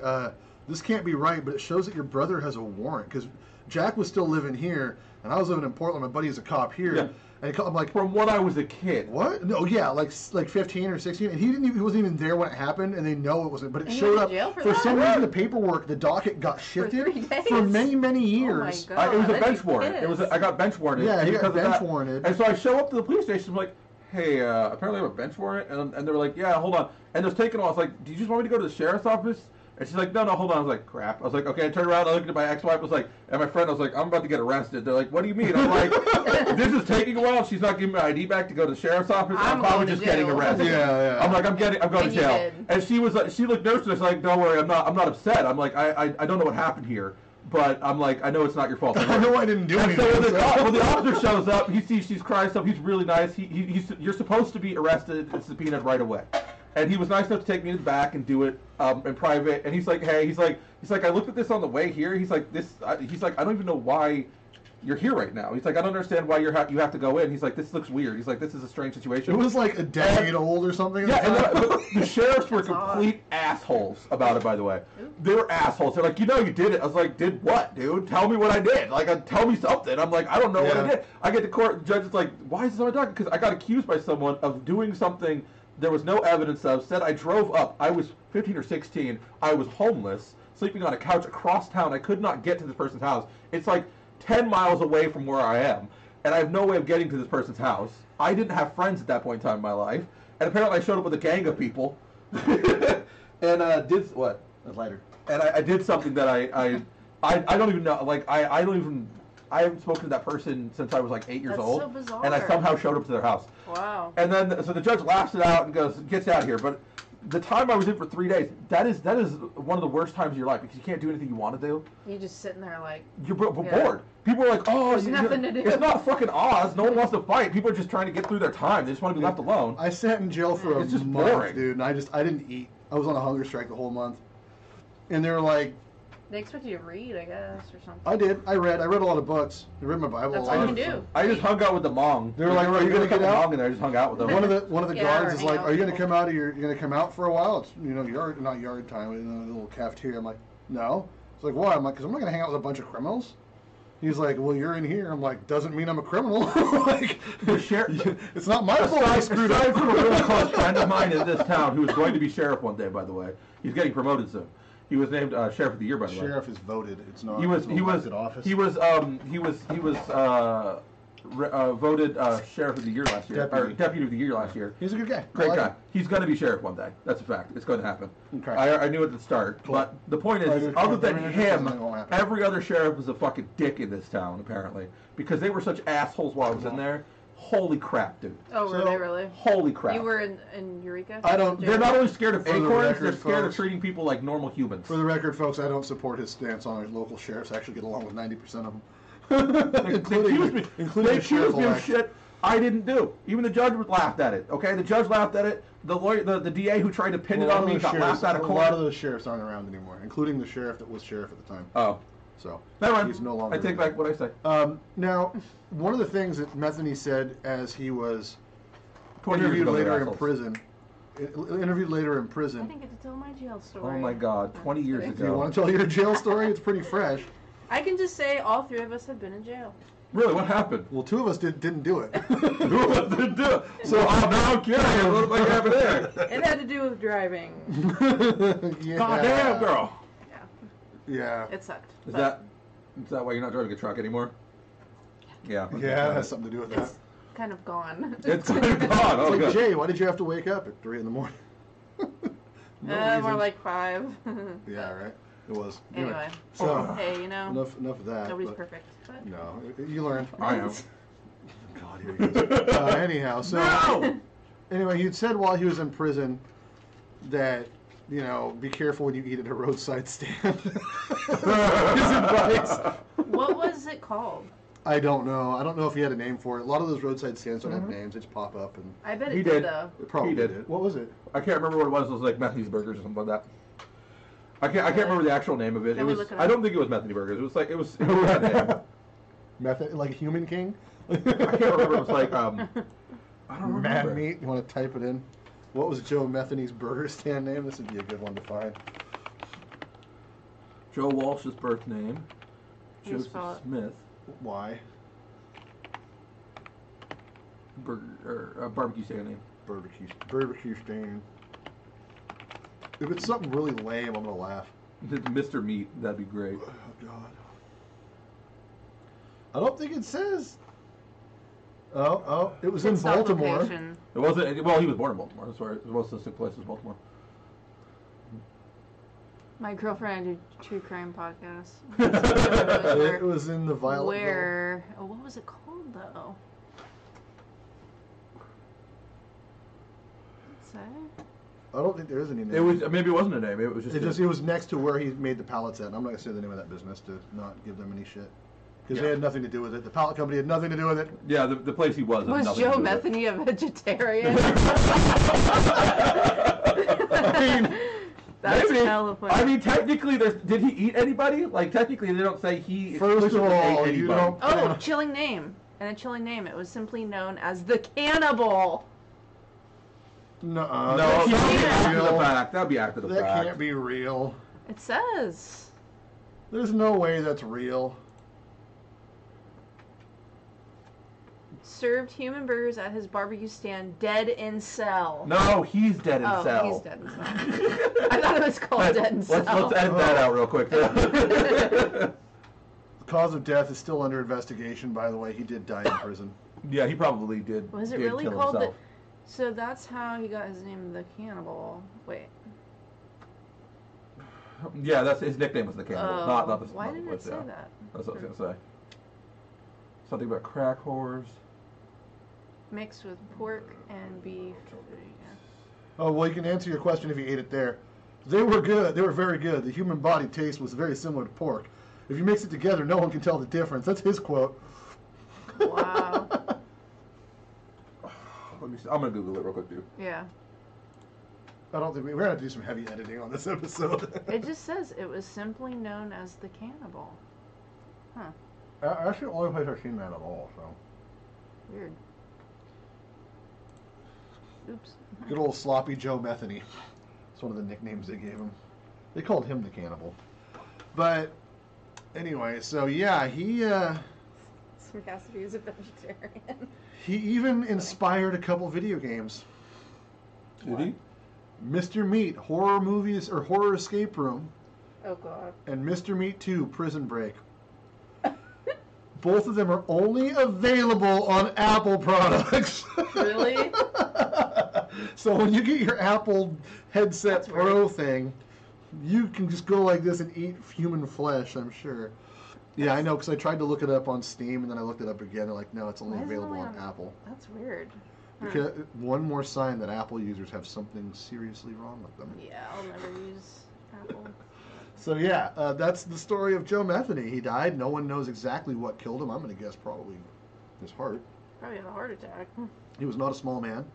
this can't be right, but it shows that your brother has a warrant." Because Jack was still living here, and I was living in Portland. My buddy's a cop here, Yeah. and I'm like, from when I was a kid. "What? No, yeah, like 15 or 16." And he wasn't even there when it happened, and they know it wasn't. But it And he showed went up to jail for for that? some reason. The paperwork, the docket got shifted 3 days? for many years. Oh my God. It was a I'd be bench warrant. It was pissed. I got bench warranted. Yeah, he got because of bench that. warranted. And so I show up to the police station. I'm like, "Hey, apparently I have a bench warrant," and they were like, "Yeah, hold on." And it was taking a while. I was like, "Do you just want me to go to the sheriff's office?" And she's like, no, hold on. I was like, crap. I was like, okay. I turned around. I looked at my ex-wife. I was like, and my friend. I was like, I'm about to get arrested. They're like, what do you mean? I'm like, this is taking a while. She's not giving my ID back to go to the sheriff's office. I'm probably going to just getting jail. arrested. Yeah. I'm like, I'm going And to you jail. did. And she was like, she looked nervous. And I was like, don't worry. I'm not upset. I'm like, I don't know what happened here, but I'm like, I know it's not your fault. I know I didn't do And anything. so when the officer shows up, he sees she's crying stuff. He's really nice. You're supposed to be arrested and subpoenaed right away. And he was nice enough to take me to the back and do it in private. And he's like, hey, he's like, I looked at this on the way here. He's like, he's like, I don't even know why you're here right now. He's like, I don't understand why you have to go in. He's like, this looks weird. He's like, this is a strange situation. It was like a decade old or something. Yeah, at the and time. the sheriffs were That's odd. complete assholes about it, by the way. They were assholes. They're like, you did it. I was like, did what, dude? Tell me what I did. Like, tell me something. I'm like, I don't know what I Yeah. did. I get to court, the judge is like, why is this on my docket? Because I got accused by someone of doing something there was no evidence of. Said I drove up. I was 15 or 16. I was homeless, sleeping on a couch across town. I could not get to this person's house. It's like 10 miles away from where I am, and I have no way of getting to this person's house. I didn't have friends at that point in time in my life, and apparently I showed up with a gang of people, and did what? A lighter. And I did something that I don't even know. Like I haven't spoken to that person since I was like 8 years That's old, so bizarre. and I somehow showed up to their house. Wow. And then so the judge laughs it out and goes, gets out of here. But the time I was in for 3 days, that is one of the worst times of your life because you can't do anything you want to do. You just sitting there like, You're Yeah. bored. People are like, oh, There's nothing to do. It's not fucking Oz. No one wants to fight. People are just trying to get through their time. They just want to be left alone. I sat in jail for a It's just month, boring. dude, and I didn't eat. I was on a hunger strike the whole month. And they were like, they expect you to read, I guess, or something. I did. I read a lot of books. I read my Bible That's a all lot. you can do. I just hung out with the Hmong. They were like, "Are you gonna get out?" Hmong in there. I just hung out with them. One of the Yeah, guards or is hang like, out "Are you with gonna come out of you're gonna come out for a while? It's not yard time, the little cafeteria." I'm like, "No." It's like, "Why?" I'm like, "Because I'm not gonna hang out with a bunch of criminals." He's like, "Well, you're in here." I'm like, "Doesn't mean I'm a criminal." Like, The sheriff. it's not my fault I screwed Aside up. from a really close friend of mine in this town who is going to be sheriff one day, by the way. He's getting promoted soon. He was named sheriff of the year, by the way. Sheriff is voted. It's not. He was it's an elected office. voted sheriff of the year last year, or deputy of the year last year. He's a good guy. Great I like guy. him. He's going to be sheriff one day. That's a fact. It's going to happen. Okay. I knew it at the start. Cool. But the point is, Right, other than it's him, not gonna happen. every other sheriff was a fucking dick in this town, apparently. Because they were such assholes while I was in there. Holy crap, dude. Oh, were So- they really? Holy crap. You were in Eureka? I don't- They're not only scared of For the acorns, record, they're scared of folks. treating people like normal humans. For the record, folks, I don't support his stance on our local sheriffs. I actually get along with 90% of them. They accused me. including They the sheriff accused me of elect. shit I didn't do. Even the judge laughed at it. Okay, the judge laughed at it. The lawyer, the DA who tried to pin it Well, a lot on of me those got sheriffs- laughed out of A court. lot of those sheriffs aren't around anymore, including the sheriff that was sheriff at the time. Oh, So never mind. he's no longer. I take back what I say. Now, one of the things that Metheny said as he was 20 years interviewed ago, later they're in assholes. prison. Interviewed later in I prison. didn't get to tell my jail story. Oh my God, 20 years Kidding. Do you ago. want to tell your jail story? It's pretty fresh. I can just say all three of us have been in jail. Really, what happened? Well, two of us didn't do it. Who didn't do it? So now I'm curious. What like happened there? It had to do with driving. Yeah. Goddamn, girl. Yeah. It sucked. Is that why you're not driving a truck anymore? Yeah. Yeah, it has something to do with that. It's kind of gone. It's kind of gone. Oh, It's like, good. Jay, why did you have to wake up at 3 in the morning? No More reason. like 5. Yeah, right. It was. Anyway. So Hey, you know, enough of that. nobody's but perfect. But No, you learn. I am. God, here he goes. Anyhow, so No! anyway, you'd said while he was in prison that, you know, be careful when you eat at a roadside stand. His advice. what was it called? I don't know. I don't know if he had a name for it. A lot of those roadside stands don't have names. They just pop up, and I bet He it did. did though. it probably He did. did. What was it? I can't remember what it was. It was like Methany's Burgers or something like that. I can't remember the actual name of it. Can It we was. look it I up? don't think it was Methany Burgers. It was like it was a name. Method, like Human King? I can't remember. It was like I don't remember. Mad Meat. You want to type it in? What was Joe Methany's burger stand name? This would be a good one to find. Joe Walsh's birth name. How do you Joseph spell it? Smith. Why? Barbecue stand name. Barbecue stand. If it's something really lame, I'm gonna laugh. If it's Mr. Meat, that'd be great. Oh God. I don't think it says. Oh, it was in Pit stop Baltimore. location. It wasn't. Well, he was born in Baltimore. That's where most of the took place was Baltimore. My girlfriend did true crime podcasts. It was in the Violet. Where? Oh, what was it called though? Say? I don't think there is any name. It was maybe it wasn't a name. It was just. It was next to where he made the pallets at. And I'm not gonna say the name of that business to not give them any shit because they Yeah. had nothing to do with it. The pallet company had nothing to do with it. Yeah, the place he was. had Was nothing Joe to do with it. Metheny a vegetarian? I mean, That's Maybe. hella funny. I mean, technically, did he eat anybody? Like, technically, they don't say he. First of explicitly all, ate you anybody. don't- Oh, Yeah. chilling name. And a chilling name. It was simply known as the Cannibal. No, that that'd be can't be after the real. fact. That'd be after the That fact. can't be real. It says. There's no way that's real. Served human burgers at his barbecue stand, dead in cell. No, he's dead in Oh, cell. he's dead in cell. I thought it was called dead in cell. Let's edit that out real quick. The cause of death is still under investigation, by the way. He did die in prison. Yeah, he probably did. Was it did really kill called the... himself. So that's how he got his name, the Cannibal. Wait. Yeah, that's his nickname was the Cannibal, not the. Why not the didn't place, it say yeah. that? That's what I was gonna say. Something about crack whores. Mixed with pork and beef. Oh, well, you can answer your question if you ate it there. They were good. They were very good. The human body taste was very similar to pork. If you mix it together, no one can tell the difference. That's his quote. Wow. Let me see. I'm gonna Google it real quick, too. Yeah. I don't think we're gonna have to do some heavy editing on this episode. It just says it was simply known as the Cannibal. Huh. That's the only place I've seen that at all. So Weird. Oops. good old sloppy Joe Metheny. It's one of the nicknames they gave him. They called him the Cannibal. But anyway, so yeah, he Cassidy is a vegetarian. he even inspired a couple video games. Did he? Mr. Meat, horror movies or horror escape room, Oh god. and Mr. Meat 2, Prison Break. Both of them are only available on Apple products. Really? So when you get your Apple headset That's Pro thing, you can just go like this and eat human flesh, I'm sure. Yeah, I know, because I tried to look it up on Steam, and then I looked it up again. They're like, no, it's only Why is it available only on on- Apple. That's weird. Because one more sign that Apple users have something seriously wrong with them. Yeah, I'll never use Apple. So yeah, that's the story of Joe Metheny. He died. No one knows exactly what killed him. I'm going to guess probably his heart. Probably had a heart attack. He was not a small man,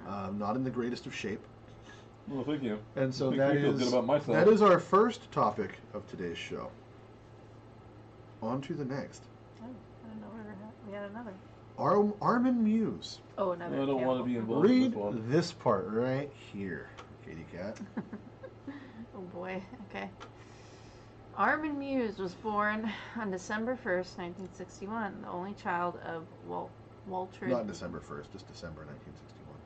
not in the greatest of shape. Well, thank you. And so Makes that me feel is good about myself. that is our first topic of today's show. On to the next. Oh, I didn't know we had another. Armin Muse. Oh, another. I don't want to be Cannibal. involved in Read this one. this part right here, Katie Cat. Oh boy. Okay. Armin Muse was born on December 1st, 1961, the only child of Waltrid. Not December 1st, just December 1961.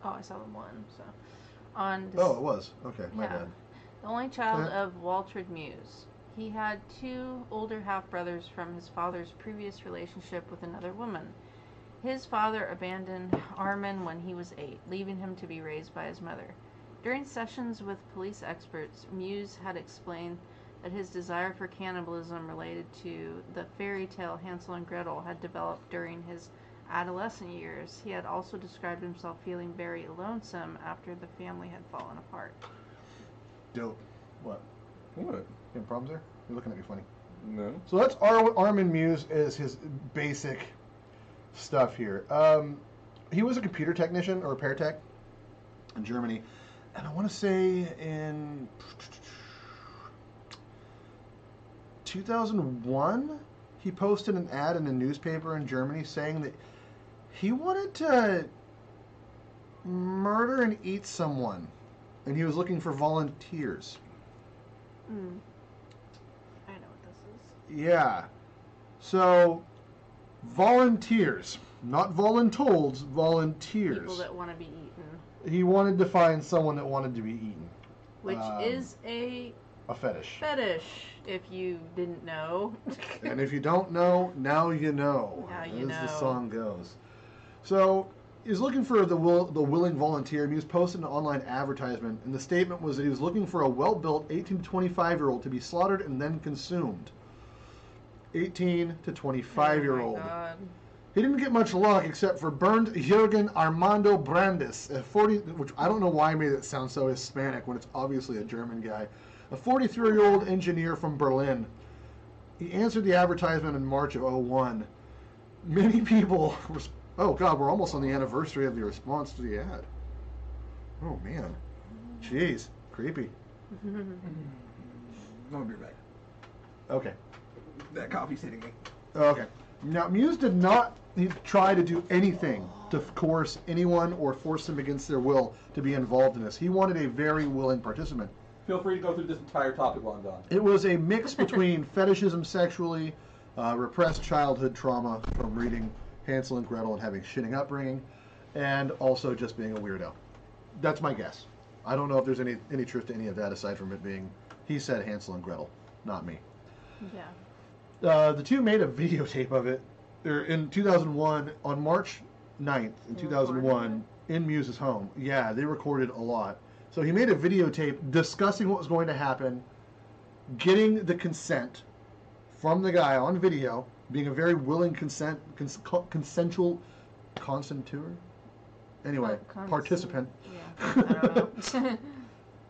Oh, I saw them one. So on. Oh, it was. Okay, my bad. The only child of Waltrid Muse. He had 2 older half-brothers from his father's previous relationship with another woman. His father abandoned Armin when he was 8, leaving him to be raised by his mother. During sessions with police experts, Muse had explained that his desire for cannibalism related to the fairy tale Hansel and Gretel had developed during his adolescent years. He had also described himself feeling very lonesome after the family had fallen apart. Dope. What? What? You have problems there? You're looking at me funny. No. So that's Armin Muse is his basic stuff here. He was a computer technician or repair tech in Germany, and I want to say in 2001 he posted an ad in a newspaper in Germany saying that he wanted to murder and eat someone, and he was looking for volunteers. I know what this is. Yeah. So, volunteers. Not voluntolds, volunteers. People that want to be eaten. He wanted to find someone that wanted to be eaten. Which is a fetish. Fetish, if you didn't know. And if you don't know, now you know. Now you know. As the song goes. So, he's looking for the willing volunteer, and he was posting an online advertisement, and the statement was that he was looking for a well-built 18 to 25-year-old to be slaughtered and then consumed. 18 to 25-year-old. Oh my God. He didn't get much luck except for Bernd Jürgen Armando Brandes, which I don't know why I made it sound so Hispanic when it's obviously a German guy, a 43-year-old engineer from Berlin. He answered the advertisement in March of 2001. Many people oh God, we're almost on the anniversary of the response to the ad. Oh man. Jeez. Creepy. I'll be back. Okay. That coffee's hitting me. Okay. Now, Muse did not try to do anything to coerce anyone or force them against their will to be involved in this. He wanted a very willing participant. Feel free to go through this entire topic while I'm gone. It was a mix between fetishism sexually, repressed childhood trauma from reading Hansel and Gretel and having shitting upbringing, and also just being a weirdo. That's my guess. I don't know if there's any truth to any of that aside from it being, he said Hansel and Gretel, not me. Yeah. The two made a videotape of it in 2001, on March 9th in 2001, in Muse's home. Yeah, they recorded a lot. So he made a videotape discussing what was going to happen, getting the consent from the guy on video, being a very willing consensual consenteur? Anyway, participant. Yeah, I don't know.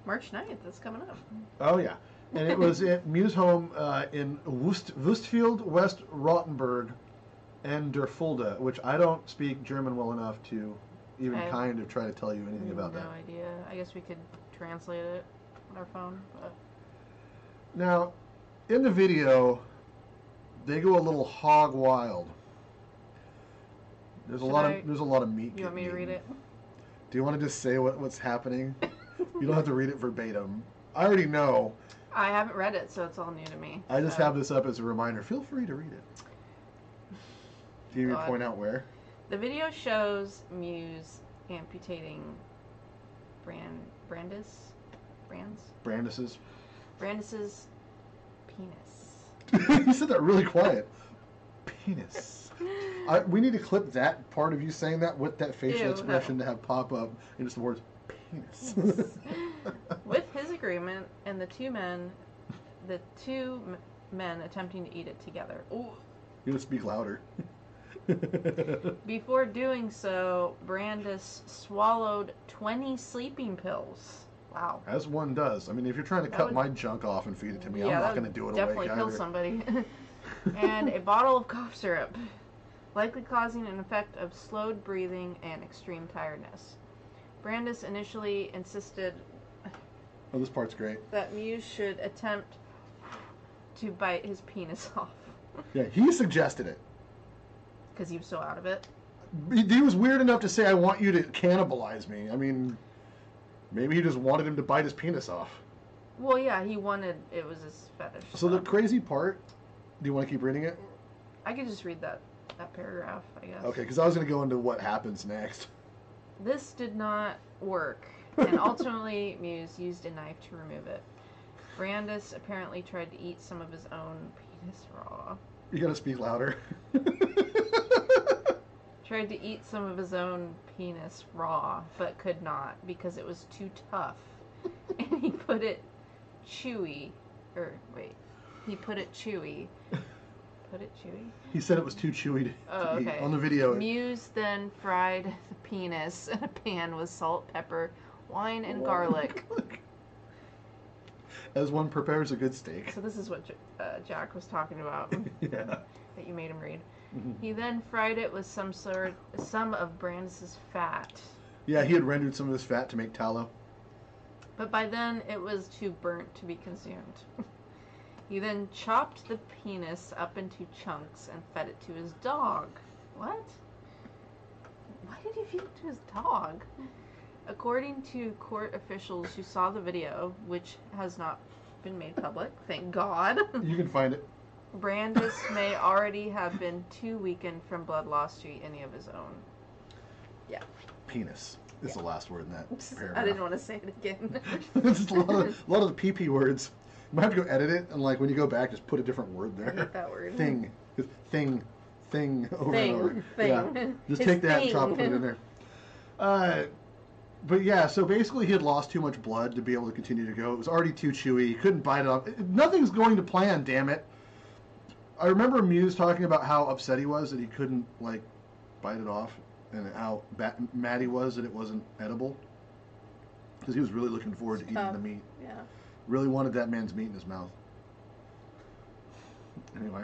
March 9th, that's coming up. Oh, yeah. And it was at Muse home in Wustfield, West Rottenburg, and Der Fulda, which I don't speak German well enough to even kind of try to tell you anything about that. No idea. I guess we could translate it on our phone. But... Now, in the video, they go a little hog wild. There's a lot of meat. You want me to read it? Do you want to just say what's happening? You don't have to read it verbatim. I already know. I haven't read it, so it's all new to me. I just have this up as a reminder. Feel free to read it. Do you point out where? The video shows Muse amputating Brandis's penis. You said that really quiet. Penis. We need to clip that part of you saying that with that facial expression to have pop up in just the words penis. With his agreement and the two men attempting to eat it together. Ooh. You would speak louder. Before doing so, Brandis swallowed 20 sleeping pills. Wow. As one does. I mean, if you're trying to cut my junk off and feed it to me, I'm not going to do it definitely awake kill either. somebody. And a bottle of cough syrup, likely causing an effect of slowed breathing and extreme tiredness. Brandis initially insisted Oh, this part's great. that Muse should attempt to bite his penis off. Yeah, he suggested it. Because he was so out of it. He was weird enough to say, I want you to cannibalize me. I mean, maybe he just wanted him to bite his penis off. Well, yeah, he wanted, it was his fetish. So the crazy part, do you want to keep reading it? I could just read that paragraph, I guess. Okay, because I was going to go into what happens next. This did not work, and ultimately Muse used a knife to remove it. Brandis apparently tried to eat some of his own penis raw. You got to speak louder. Tried to eat some of his own penis raw, but could not because it was too tough. And he put it chewy. He put it chewy. Put it chewy? He said it was too chewy to eat on the video. Muse then fried the penis in a pan with salt, pepper, wine, and garlic. As one prepares a good steak. So this is what Jack was talking about. Yeah. That you made him read. Mm-hmm. He then fried it with some of Brandis's fat. Yeah, he had rendered some of his fat to make tallow. But by then, it was too burnt to be consumed. He then chopped the penis up into chunks and fed it to his dog. What? Why did he feed it to his dog? According to court officials who saw the video, which has not been made public, thank God. You can find it. Brandis may already have been too weakened from blood loss to eat any of his own. Yeah. Penis is the last word in that paragraph. I didn't want to say it again. It's just a lot of the PP words. You might have to go edit it, and like when you go back, just put a different word there. I hate that word. Thing, over Thing. and over. Thing. Yeah. Just His take that thing. and chop it in there. But yeah, so basically he had lost too much blood to be able to continue to go. It was already too chewy. He couldn't bite it off. Nothing's going to plan, damn it. I remember Muse talking about how upset he was that he couldn't like bite it off, and how mad he was that it wasn't edible, because he was really looking forward to eating the meat. Yeah. Really wanted that man's meat in his mouth. Anyway,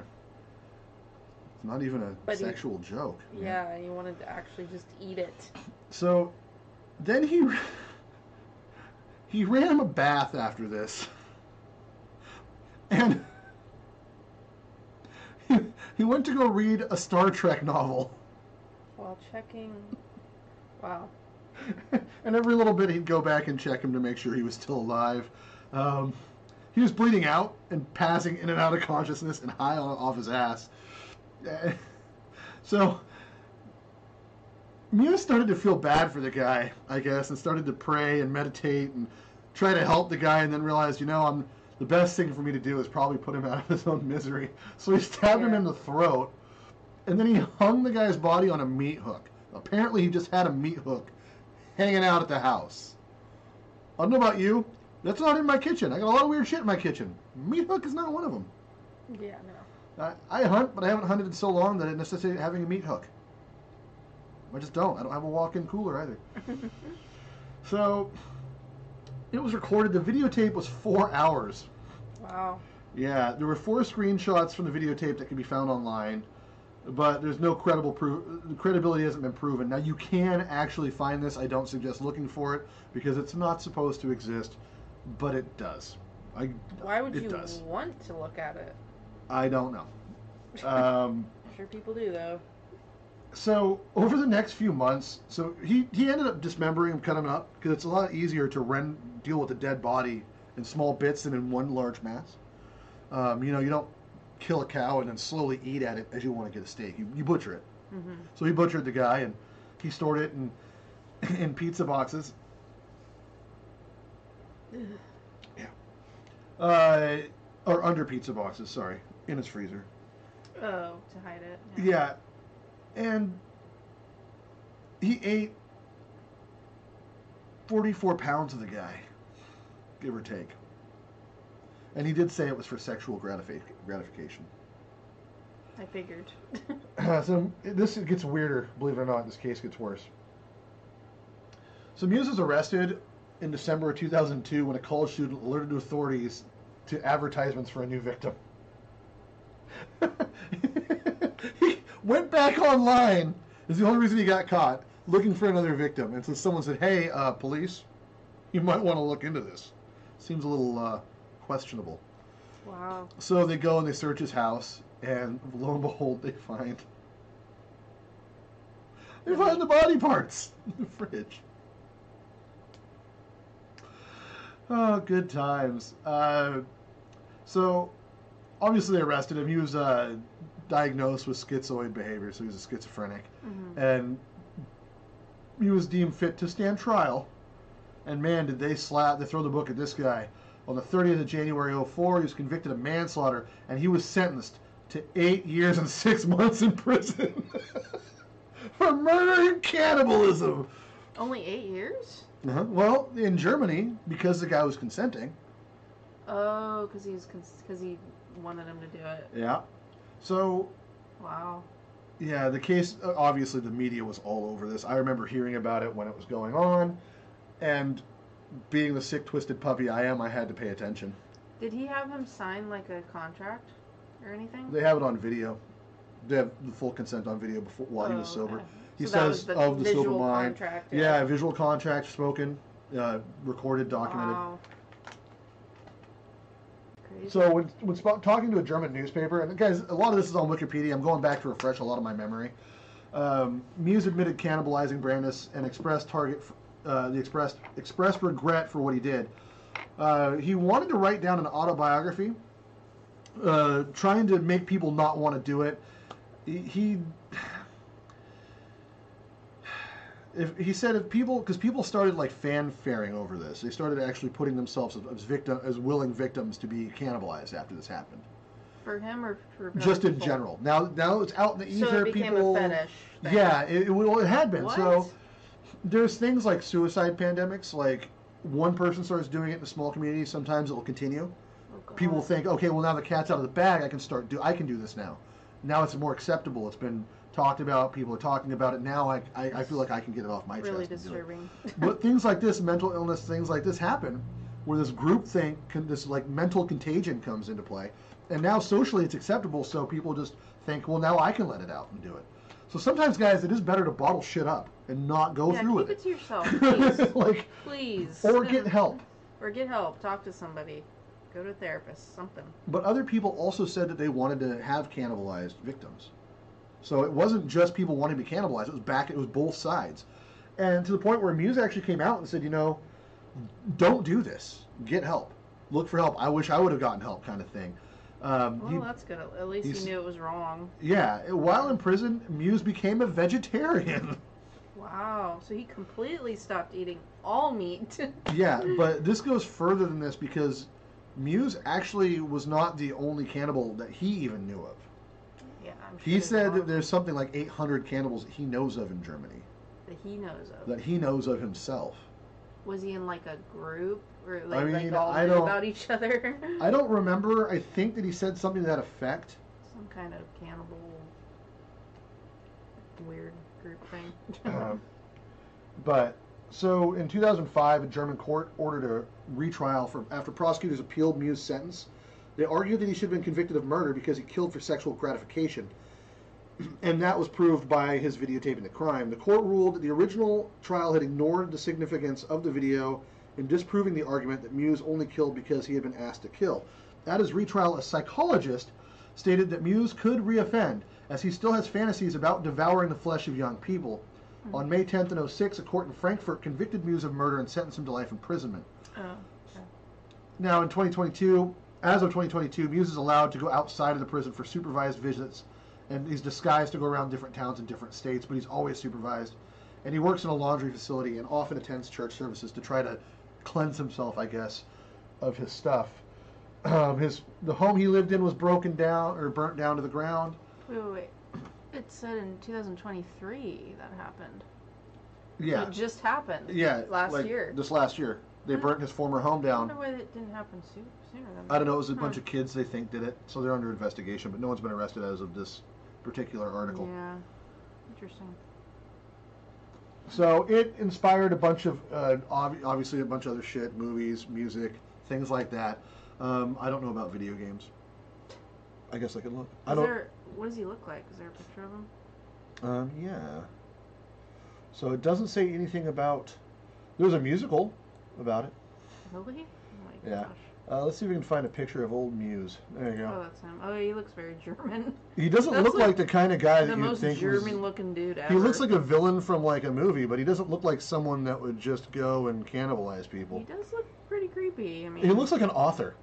it's not even a sexual joke. Yeah, he wanted to actually just eat it. So then he ran him a bath after this, and he went to go read a Star Trek novel. While checking... Wow. And every little bit he'd go back and check him to make sure he was still alive. He was bleeding out and passing in and out of consciousness and high off his ass. So Muse started to feel bad for the guy, I guess, and started to pray and meditate and try to help the guy, and then realized, the best thing for me to do is probably put him out of his own misery. So he stabbed him in the throat, and then he hung the guy's body on a meat hook. Apparently he just had a meat hook hanging out at the house. I don't know about you. That's not in my kitchen. I got a lot of weird shit in my kitchen. Meat hook is not one of them. Yeah, no. I hunt, but I haven't hunted in so long that it necessitates having a meat hook. I just don't. I don't have a walk-in cooler either. So, it was recorded. The videotape was 4 hours. Wow. Yeah, there were 4 screenshots from the videotape that can be found online, but there's no credible proof. The credibility hasn't been proven. Now, you can actually find this. I don't suggest looking for it because it's not supposed to exist, but it does. Why would you want to look at it? I don't know. I'm sure people do, though. So over the next few months, so he ended up dismembering him, cutting him up, because it's a lot easier to deal with a dead body in small bits than in one large mass. You don't kill a cow and then slowly eat at it as you want to get a steak. You butcher it. Mm-hmm. So he butchered the guy, and he stored it in pizza boxes. Yeah. Or under pizza boxes, sorry, in his freezer. Oh, to hide it. Yeah. And he ate 44 pounds of the guy, give or take. And he did say it was for sexual gratification. I figured. So this gets weirder, believe it or not. This case gets worse. So Muse was arrested in December of 2002 when a college student alerted authorities to advertisements for a new victim. He went back online, is the only reason he got caught, looking for another victim. And so someone said, hey, police, you might want to look into this. Seems a little questionable. Wow. So they go and they search his house, and lo and behold, they find the body parts in the fridge. Oh, good times. So, obviously they arrested him. He was diagnosed with schizoid behavior, so he was a schizophrenic. Mm-hmm. And he was deemed fit to stand trial. And man, did they throw the book at this guy. On the 30th of January 2004, he was convicted of manslaughter, and he was sentenced to 8 years and 6 months in prison for murder and cannibalism. Only 8 years? Uh-huh. Well, in Germany, because the guy was consenting. Oh, because he wanted him to do it. Yeah. So. Wow. Yeah, the case. Obviously, the media was all over this. I remember hearing about it when it was going on, and being the sick, twisted puppy I am, I had to pay attention. Did he have him sign like a contract or anything? They have it on video. They have the full consent on video while he was sober. Okay. He So says that was of the sober mind. Contract, yeah, visual contract, spoken, recorded, documented. Wow. Crazy. So when talking to a German newspaper, and guys, a lot of this is on Wikipedia. I'm going back to refresh a lot of my memory. Muse admitted cannibalizing Brandes and expressed regret for what he did. He wanted to write down an autobiography, trying to make people not want to do it. He said if people, because people started like fanfaring over this, they started actually putting themselves as willing victims to be cannibalized after this happened. For him or for just in people? general. Now it's out in the ether. So it became people, a fetish thing. Yeah, it had been. What? So there's things like suicide pandemics. Like one person starts doing it in a small community, sometimes it will continue. Oh, God. People think, okay, well now the cat's out of the bag, I can do this now. Now it's more acceptable. It's been talked about. People are talking about it now. I feel like I can get it off my chest. Really and do it. disturbing. But things like this, mental illness, things like this happen, where this group think, this like mental contagion comes into play, and now socially it's acceptable. So people just think, well, now I can let it out and do it. So sometimes, guys, it is better to bottle shit up and not go through with it. Keep it to yourself, please. Please. Or get help. Or get help. Talk to somebody. Go to a therapist. Something. But other people also said that they wanted to have cannibalized victims. So it wasn't just people wanting to be cannibalized. It was both sides. And to the point where Muse actually came out and said, don't do this. Get help. Look for help. I wish I would have gotten help, kind of thing. Well, that's good. At least he knew it was wrong. Yeah. While in prison, Muse became a vegetarian. Wow. So he completely stopped eating all meat. Yeah, but this goes further than this because Muse actually was not the only cannibal that he even knew of. Yeah, I'm sure he said that there's something like 800 cannibals that he knows of in Germany. That he knows of. That he knows of himself. Was he in like a group or like, I mean, all knew about each other? I don't remember. I think that he said something to that effect. Some kind of cannibal weird group thing. But so in 2005, a German court ordered a retrial after prosecutors appealed Muse's sentence. They argued that he should have been convicted of murder because he killed for sexual gratification, and that was proved by his videotaping the crime. The court ruled that the original trial had ignored the significance of the video in disproving the argument that Muse only killed because he had been asked to kill. At his retrial, a psychologist stated that Muse could reoffend, as he still has fantasies about devouring the flesh of young people. Mm-hmm. On May 10th, 2006, a court in Frankfurt convicted Muse of murder and sentenced him to life imprisonment. Oh, okay. Now, in 2022, as of 2022, Muse is allowed to go outside of the prison for supervised visits, and he's disguised to go around different towns in different states, but he's always supervised. And he works in a laundry facility and often attends church services to try to cleanse himself, I guess, of his stuff. The home he lived in was broken down or burnt down to the ground. Wait. It said in 2023 that happened. Yeah. It just happened. Yeah. Last year. This last year. They burnt his former home down. I wonder why it didn't happen sooner than that. I don't know. It was a bunch of kids they think did it, so they're under investigation, but no one's been arrested as of this particular article. Yeah. Interesting. So it inspired a bunch of, obviously a bunch of other shit, movies, music, things like that. I don't know about video games. I guess I could look. What does he look like? Is there a picture of him? Yeah. So it doesn't say anything about. There's a musical about it. Really? Oh my yeah. gosh. Let's see if we can find a picture of old Muse. There you go. Oh, that's him. Oh, he looks very German. He doesn't look like the kind of guy that you think. The most German-looking dude ever. He looks like a villain from like a movie, but he doesn't look like someone that would just go and cannibalize people. He does look pretty creepy. be. I mean, He looks like an author.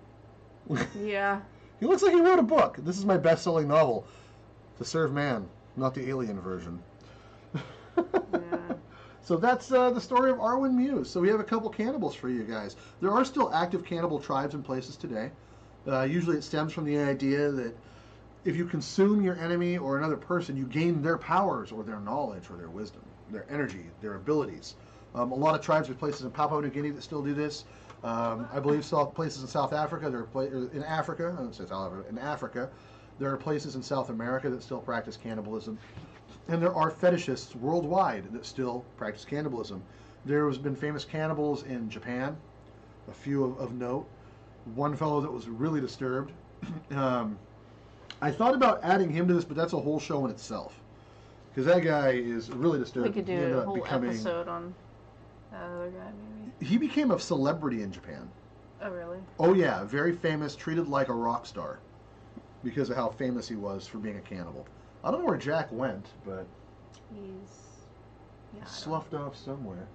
Yeah. He looks like he wrote a book. This is my best-selling novel, To Serve Man, not the alien version. Yeah. So that's the story of Arwen Muse. So we have a couple cannibals for you guys. There are still active cannibal tribes in places today. Usually it stems from the idea that if you consume your enemy or another person, you gain their powers or their knowledge or their wisdom, their energy, their abilities. A lot of tribes, there's places in Papua New Guinea that still do this. I believe places in South Africa, in Africa, I don't say South Africa, in Africa, there are places in South America that still practice cannibalism. And there are fetishists worldwide that still practice cannibalism. There has been famous cannibals in Japan, a few of note. One fellow that was really disturbed. I thought about adding him to this, but that's a whole show in itself. Because that guy is really disturbed. We could He do ended a up whole becoming- episode on that other guy, maybe. He became a celebrity in Japan. Oh, really? Oh yeah, very famous, treated like a rock star because of how famous he was for being a cannibal. I don't know where Jack went, but He's... Yeah, I don't sloughed off somewhere.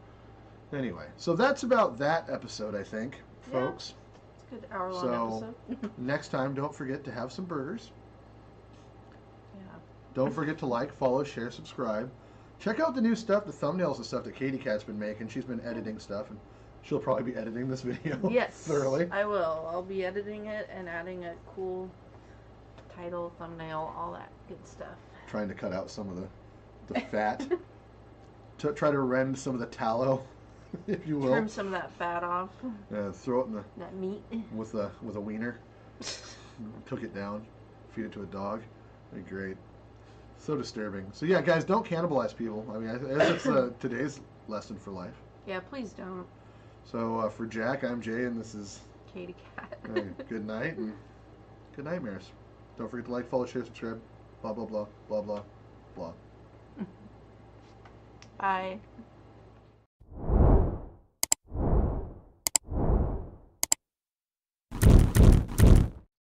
Anyway, so that's about that episode, I think, Yeah. folks. It's a good hour-long So- episode. Next time, don't forget to have some burgers. Yeah. Don't forget to like, follow, share, subscribe. Check out the new stuff, the thumbnails and stuff that Katie Cat's been making. She's been editing stuff, and she'll probably be editing this video Yes. thoroughly. I will. I'll be editing it and adding a cool title, thumbnail, all that good stuff. Trying to cut out some of the fat. To try to rend some of the tallow, if you will. Trim some of that fat off. Throw it in That meat. with a wiener. Cook it down. Feed it to a dog. That'd be great. So disturbing. So yeah, guys, don't cannibalize people. I mean, that's today's lesson for life. Yeah, please don't. So for Jack, I'm Jay, and this is Katie Cat. good night and good nightmares. Don't forget to like, follow, share, subscribe. Blah blah blah blah blah blah. Bye.